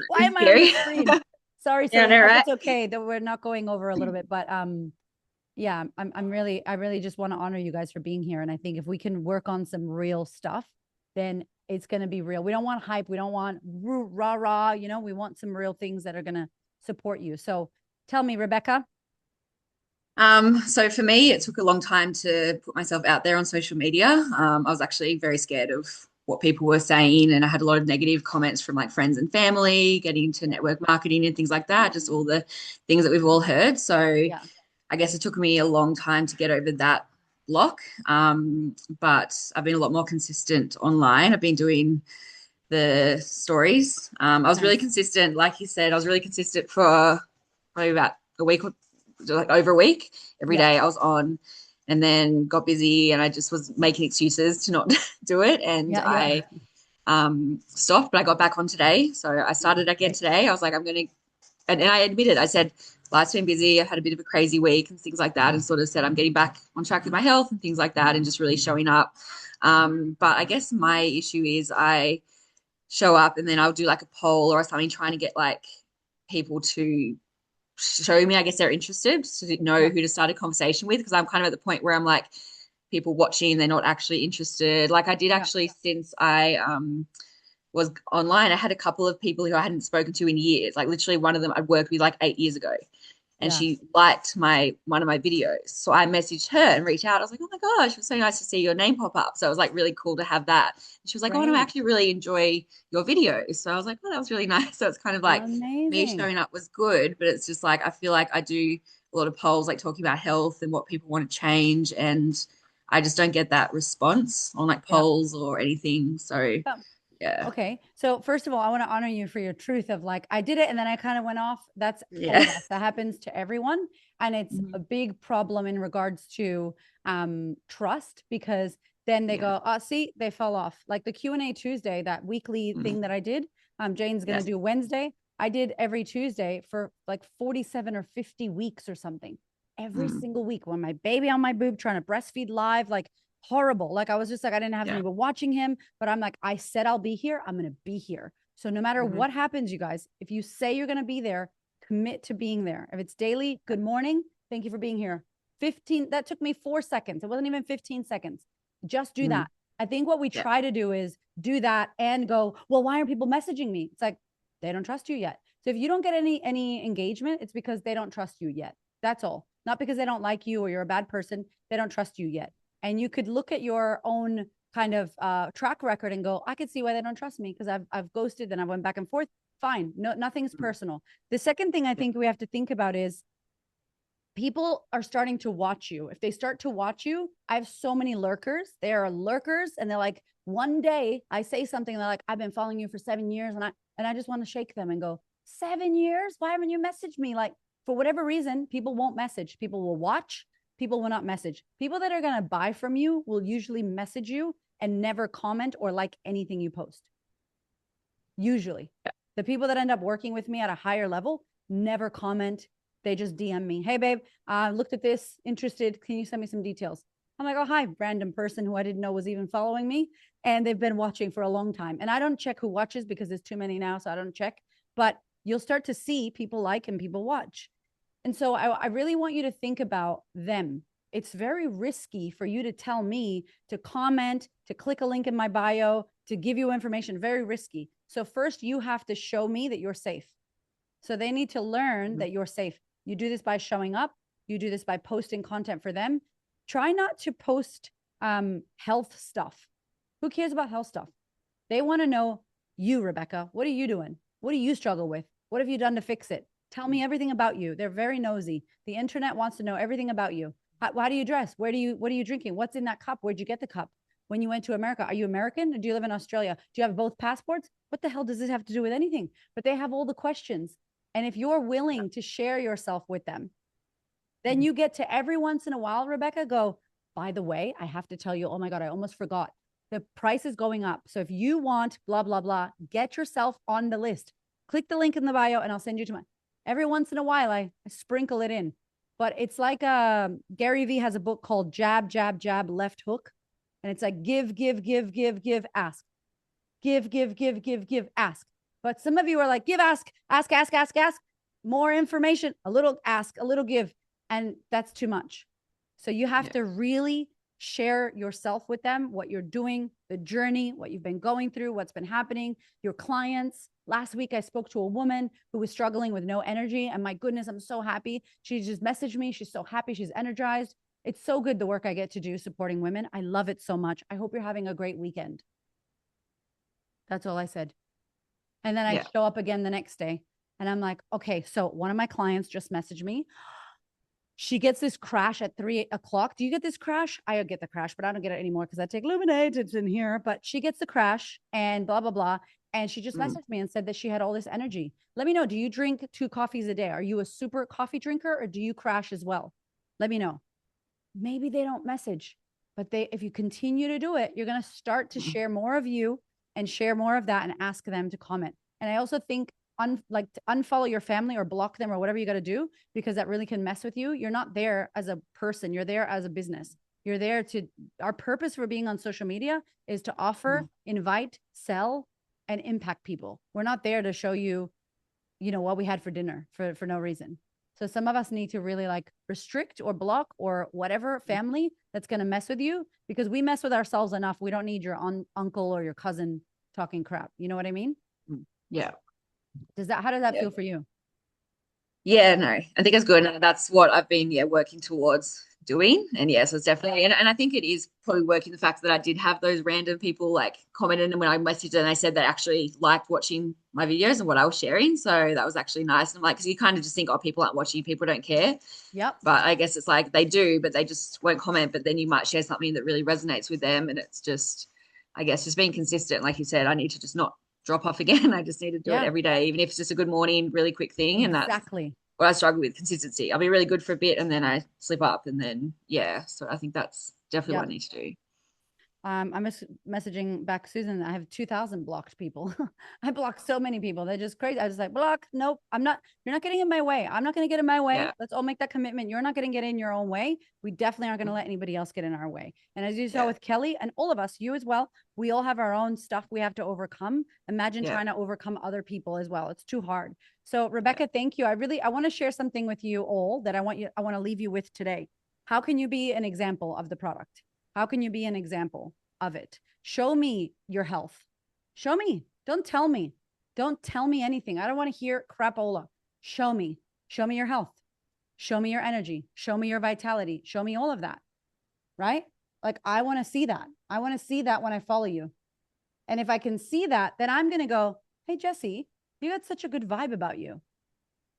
Why am I on the screen? Sorry, Yeah, no, right? It's okay that we're not going over a little bit, but yeah, I really just want to honor you guys for being here. And I think if we can work on some real stuff, then it's going to be real. We don't want hype. We don't want rah, you know, we want some real things that are going to support you. So tell me, Rebecca. So for me, it took a long time to put myself out there on social media. I was actually very scared of what people were saying, and I had a lot of negative comments from like friends and family, getting into network marketing and things like that, just all the things that we've all heard. So yeah. I guess it took me a long time to get over that block. But I've been a lot more consistent online. I've been doing the stories. I was really consistent. Like you said, I was really consistent for probably about a week or like over a week. Every day I was on, and then got busy and I just was making excuses to not do it. And I stopped, but I got back on today. So I started again today. I was like, I'm going to, and I admitted, I said, life's been busy. I've had a bit of a crazy week and things like that, and sort of said I'm getting back on track with my health and things like that, and just really showing up. But I guess my issue is I show up and then I'll do like a poll or something, trying to get like people to show me, I guess, they're interested, to know who to start a conversation with, because I'm kind of at the point where I'm like, people watching, they're not actually interested. Like I did actually, since I was online, I had a couple of people who I hadn't spoken to in years. Like literally one of them I'd worked with like 8 years ago. and Yeah. she liked one of my videos. So I messaged her and reached out. I was like, oh my gosh, it was so nice to see your name pop up. So it was like really cool to have that. And she was like, oh no, I Great. actually really enjoy your videos. So I was like, oh, that was really nice. So it's kind of like me Amazing. showing up was good, but it's just like I feel like I do a lot of polls like talking about health and what people want to change, and I just don't get that response on like Yeah. polls or anything. So yeah. Okay. So first of all, I want to honor you for your truth of like, I did it and then I kind of went off. That's all Yeah. of us. That happens to everyone. And it's a big problem in regards to trust, because then they go, oh, see, they fell off. Like the Q&A Tuesday, that weekly thing that I did, Jane's going to do Wednesday. I did every Tuesday for like 47 or 50 weeks or something. Every single week when my baby on my boob trying to breastfeed live, like horrible. Like I was just like, I didn't have anyone watching him, but I'm like, I said I'll be here. I'm going to be here. So no matter what happens, you guys, if you say you're going to be there, commit to being there. If it's daily, good morning. Thank you for being here. 15, that took me 4 seconds. It wasn't even 15 seconds. Just do that. I think what we try to do is do that and go, well, why aren't people messaging me? It's like, they don't trust you yet. So if you don't get any engagement, it's because they don't trust you yet. That's all. Not because they don't like you or you're a bad person. They don't trust you yet. And you could look at your own kind of track record and go, I could see why they don't trust me, because I've ghosted and I went back and forth. Fine. No, nothing's personal. The second thing I think we have to think about is people are starting to watch you. If they start to watch you, I have so many lurkers. They are lurkers, and they're like, one day I say something, and they're like, I've been following you for 7 years, and I just want to shake them and go, 7 years? Why haven't you messaged me? Like, for whatever reason, people won't message. People will watch. People will not message. People that are going to buy from you will usually message you and never comment or like anything you post. Usually. The people that end up working with me at a higher level never comment. They just DM me. Hey, babe, looked at this, interested. Can you send me some details? I'm like, oh, hi, random person who I didn't know was even following me. And they've been watching for a long time. And I don't check who watches because there's too many now, so I don't check. But you'll start to see people like and people watch. And so I really want you to think about them. It's very risky for you to tell me to comment, to click a link in my bio, to give you information. Very risky. So first you have to show me that you're safe. So they need to learn that you're safe. You do this by showing up. You do this by posting content for them. Try not to post health stuff. Who cares about health stuff? They want to know you, Rebecca. What are you doing? What do you struggle with? What have you done to fix it? Tell me everything about you. They're very nosy. The internet wants to know everything about you. How do you dress? What are you drinking? What's in that cup? Where'd you get the cup? When you went to America, are you American or do you live in Australia? Do you have both passports? What the hell does this have to do with anything? But they have all the questions. And if you're willing to share yourself with them, then you get to every once in a while, Rebecca, go, by the way, I have to tell you, oh my God, I almost forgot. The price is going up. So if you want blah, blah, blah, get yourself on the list. Click the link in the bio and I'll send you to my, every once in a while, I sprinkle it in. But it's like Gary Vee has a book called Jab, Jab, Jab, Left Hook. And it's like give, ask. Give, ask. But some of you are like, give, ask. More information, a little ask, a little give. And that's too much. So you have to really share yourself with them, what you're doing, the journey, what you've been going through, what's been happening, your clients. Last week, I spoke to a woman who was struggling with no energy. And my goodness, I'm so happy. She just messaged me. She's so happy. She's energized. It's so good, the work I get to do supporting women. I love it so much. I hope you're having a great weekend. That's all I said. And then I show up again the next day. And I'm like, okay, so one of my clients just messaged me. She gets this crash at 3 o'clock. Do you get this crash? I get the crash, but I don't get it anymore because I take Luminate. It's in here. But she gets the crash and blah, blah, blah. And she just messaged me and said that she had all this energy. Let me know. Do you drink 2 coffees a day? Are you a super coffee drinker or do you crash as well? Let me know. Maybe they don't message, but if you continue to do it, you're going to start to share more of you and share more of that and ask them to comment. And I also think to unfollow your family or block them or whatever you got to do, because that really can mess with you. You're not there as a person. You're there as a business. You're there our purpose for being on social media is to offer, invite, sell, and impact people. We're not there to show you, what we had for dinner for no reason. So some of us need to really restrict or block or whatever family that's going to mess with you, because we mess with ourselves enough. We don't need your uncle or your cousin talking crap. You know what I mean? Yeah. How does that feel for you? Yeah, no, I think it's good. And that's what I've been, working towards doing. And yes, it's definitely, and I think it is probably working the fact that I did have those random people like commented and when I messaged and they said they actually liked watching my videos and what I was sharing. So that was actually nice. And I'm like, because you kind of just think, oh, people aren't watching, people don't care. Yep. But I guess it's like they do, but they just won't comment. But then you might share something that really resonates with them. And it's just, I guess, just being consistent. Like you said, I need to just not drop off again. I just need to do it every day, even if it's just a good morning, really quick thing. And that's what I struggle with, consistency. I'll be really good for a bit and then I slip up and then, so I think that's definitely what I need to do. I'm messaging back Susan. I have 2,000 blocked people. I blocked so many people. They're just crazy. I was like, block. Nope. You're not getting in my way. I'm not going to get in my way. Yeah. Let's all make that commitment. You're not going to get in your own way. We definitely aren't going to let anybody else get in our way. And as you saw with Kelly and all of us, you as well, we all have our own stuff we have to overcome. Imagine trying to overcome other people as well. It's too hard. So Rebecca, thank you. I want to share something with you all that I want to leave you with today. How can you be an example of the product? How can you be an example of it? Show me your health. Show me. Don't tell me. Don't tell me anything. I don't want to hear crapola. Show me. Show me your health. Show me your energy. Show me your vitality. Show me all of that. Right? Like, I want to see that. I want to see that when I follow you. And if I can see that, then I'm going to go, hey, Jesse, you got such a good vibe about you.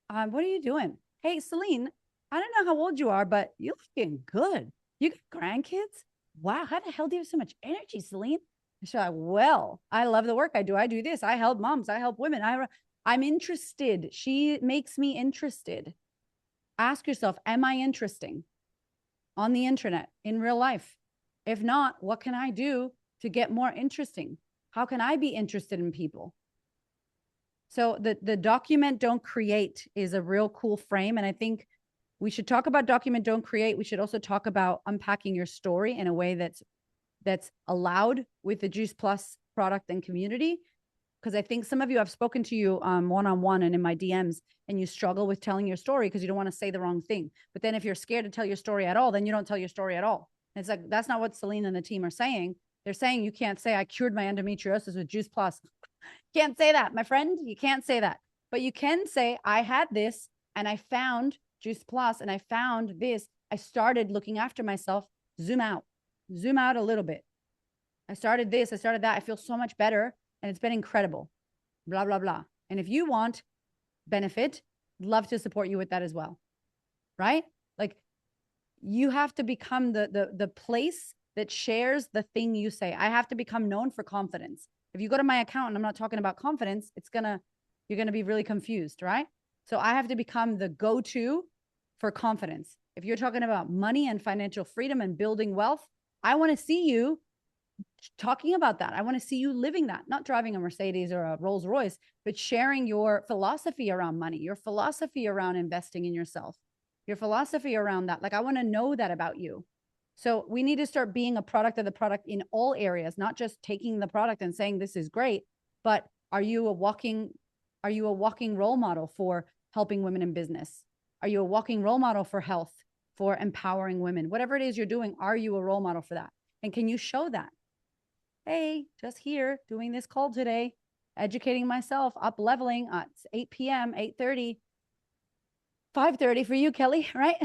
What are you doing? Hey, Celine, I don't know how old you are, but you're looking good. You got grandkids? Wow, how the hell do you have so much energy, Celine? And she's like, well, I love the work I do. I do this. I help moms. I help women. I'm interested. She makes me interested. Ask yourself, am I interesting on the internet, in real life? If not, what can I do to get more interesting? How can I be interested in people? So the document, don't create is a real cool frame. And I think we should talk about document, don't create. We should also talk about unpacking your story in a way that's allowed with the Juice Plus product and community. Because I think some of you, I've spoken to you one-on-one and in my DMs, and you struggle with telling your story because you don't want to say the wrong thing. But then if you're scared to tell your story at all, then you don't tell your story at all. And it's like, that's not what Celine and the team are saying. They're saying you can't say I cured my endometriosis with Juice Plus. Can't say that, my friend. You can't say that. But you can say I had this and I found Juice Plus and I found this. I started looking after myself. Zoom out a little bit. I started this, I started that. I feel so much better and it's been incredible. Blah, blah, blah. And if you want benefit, love to support you with that as well. Right? Like, you have to become the place that shares the thing you say. I have to become known for confidence. If you go to my account and I'm not talking about confidence, you're going to be really confused, right? So I have to become the go-to for confidence. If you're talking about money and financial freedom and building wealth, I want to see you talking about that. I want to see you living that, not driving a Mercedes or a Rolls Royce, but sharing your philosophy around money, your philosophy around investing in yourself, your philosophy around that. Like, I want to know that about you. So we need to start being a product of the product in all areas, not just taking the product and saying this is great, but are you a walking role model for helping women in business? Are you a walking role model for health, for empowering women? Whatever it is you're doing, are you a role model for that? And can you show that? Hey, just here doing this call today, educating myself, up leveling. It's 8 p.m., 8:30, 5:30 for you, Kelly, right?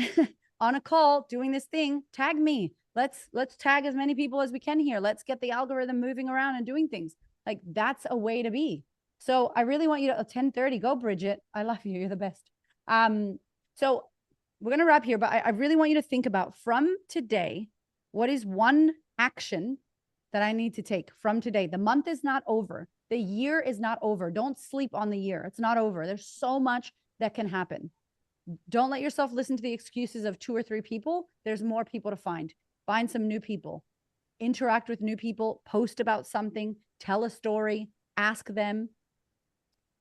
On a call doing this thing. Tag me. Let's tag as many people as we can here. Let's get the algorithm moving around and doing things. Like, that's a way to be. So I really want you to 10:30. Go, Bridget. I love you. You're the best. So we're going to wrap here, but I really want you to think about, from today, what is one action that I need to take from today? The month is not over. The year is not over. Don't sleep on the year. It's not over. There's so much that can happen. Don't let yourself listen to the excuses of 2 or 3 people. There's more people to find. Find some new people. Interact with new people. Post about something. Tell a story. Ask them.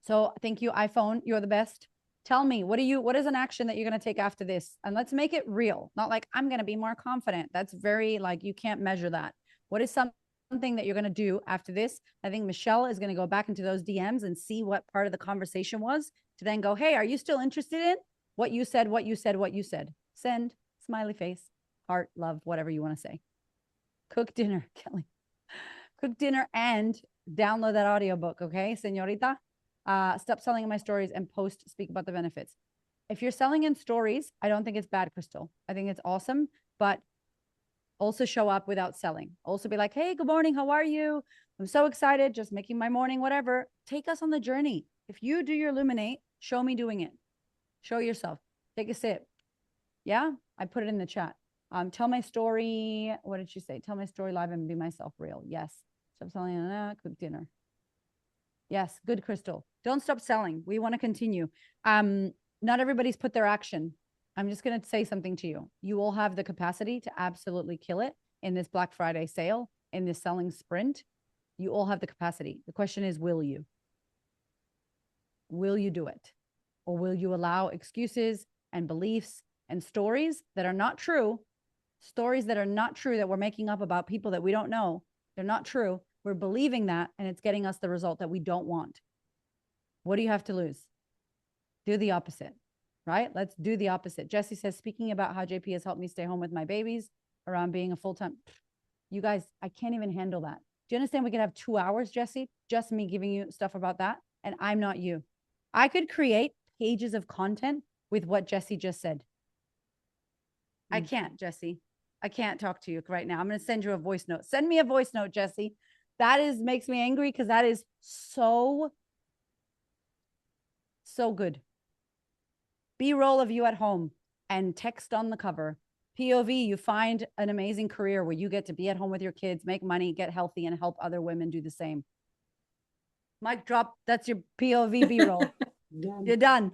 So thank you, iPhone. You're the best. Tell me, what is an action that you're going to take after this? And let's make it real. Not like, I'm going to be more confident. That's very, like, you can't measure that. What is something that you're going to do after this? I think Michelle is going to go back into those DMs and see what part of the conversation was, to then go, hey, are you still interested in what you said, what you said, what you said? Send, smiley face, heart, love, whatever you want to say. Cook dinner, Kelly. Cook dinner and download that audiobook, okay, señorita? Stop selling my stories and post, speak about the benefits. if you're selling in stories, I don't think it's bad, Crystal. I think it's awesome, but also show up without selling. Also be like, hey, good morning. How are you? I'm so excited. Just making my morning, whatever. Take us on the journey. If you do your Illuminate, show me doing it. Show yourself. Take a sip. Yeah, I put it in the chat. Tell my story. What did she say? Tell my story live and be myself real. Yes. Stop selling. Cook dinner. Yes. Good, Crystal. Don't stop selling. We want to continue. Not everybody's put their action. I'm just going to say something to you. You will have the capacity to absolutely kill it in this Black Friday sale, in this selling sprint. You all have the capacity. The question is, will you? Will you do it? Or will you allow excuses and beliefs and stories that are not true, that we're making up about people that we don't know? They're not true. We're believing that, and it's getting us the result that we don't want. What do you have to lose? Do the opposite, right? Let's do the opposite. Jesse says, speaking about how JP has helped me stay home with my babies around being a full-time. You guys, I can't even handle that. Do you understand? We could have 2 hours, Jesse, just me giving you stuff about that. And I'm not you. I could create pages of content with what Jesse just said. I can't, Jesse. I can't talk to you right now. I'm going to send you a voice note. Send me a voice note, Jesse. That makes me angry because that is so good. B-roll of you at home and text on the cover. POV, you find an amazing career where you get to be at home with your kids, make money, get healthy, and help other women do the same. Mic drop. That's your POV B-roll. You're done.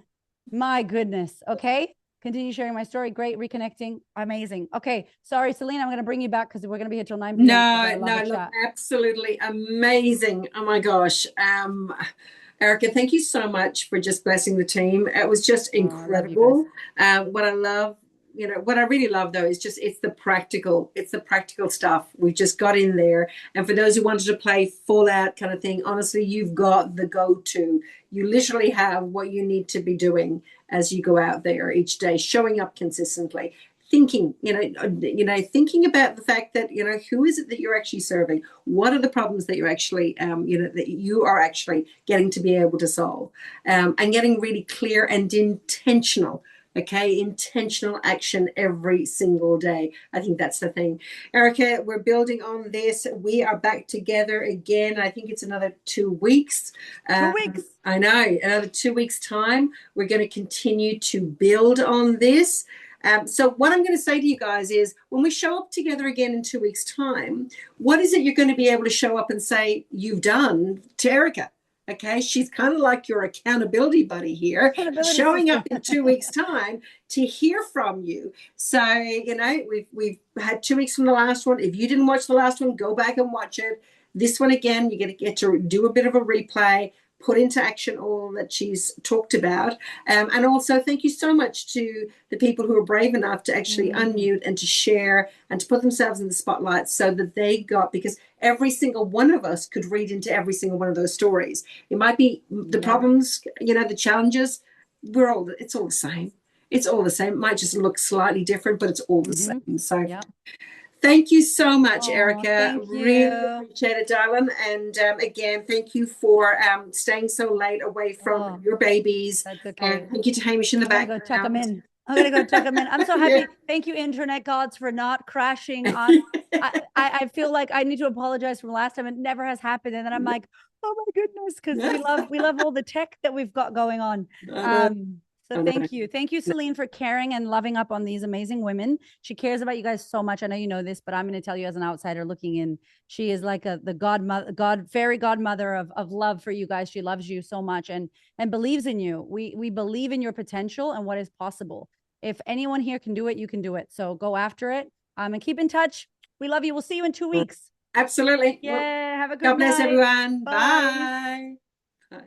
My goodness. Okay. Continue sharing my story. Great. Reconnecting. Amazing. Okay. Sorry, Celine, I'm going to bring you back because we're going to be here till 9 p.m. No, look, absolutely amazing. Oh my gosh. Erika, thank you so much for just blessing the team. It was just incredible. What I really love though is just it's the practical stuff. We just got in there. And for those who wanted to play full out kind of thing, honestly, you've got the go-to. You literally have what you need to be doing as you go out there each day, showing up consistently. Thinking about the fact that, who is it that you're actually serving? What are the problems that you're actually, that you are actually getting to be able to solve? And getting really clear and intentional, okay? Intentional action every single day. I think that's the thing. Erika, we're building on this. We are back together again. I think it's another 2 weeks. 2 weeks. I know, another 2 weeks' time. We're going to continue to build on this. So what I'm going to say to you guys is when we show up together again in 2 weeks' time, what is it you're going to be able to show up and say you've done to Erika? Okay, she's kind of like your accountability buddy here, showing up in 2 weeks' time to hear from you. So, we've had 2 weeks from the last one. If you didn't watch the last one, go back and watch it. This one, again, you're going to get to do a bit of a replay, put into action all that she's talked about. And also thank you so much to the people who are brave enough to actually unmute and to share and to put themselves in the spotlight so that they got, because every single one of us could read into every single one of those stories. It might be the problems, the challenges, it's all the same. It's all the same. It might just look slightly different, but it's all the same. So thank you so much, Erika. Really appreciate it, darling. And again, thank you for staying so late away from your babies. That's okay. And thank you to Hamish in the background. I'm gonna go check them in. I'm so happy. Thank you, internet gods, for not crashing on. I feel like I need to apologize from last time. It never has happened, and then I'm like, oh my goodness, because we love all the tech that we've got going on. So thank you, Celine, for caring and loving up on these amazing women. She cares about you guys so much. I know you know this, but I'm going to tell you as an outsider looking in, she is like the fairy godmother of love for you guys. She loves you so much and believes in you. We believe in your potential and what is possible. If anyone here can do it, you can do it. So go after it and keep in touch. We love you. We'll see you in 2 weeks. Absolutely. Yeah. Have a good night. God bless everyone. Bye. Bye.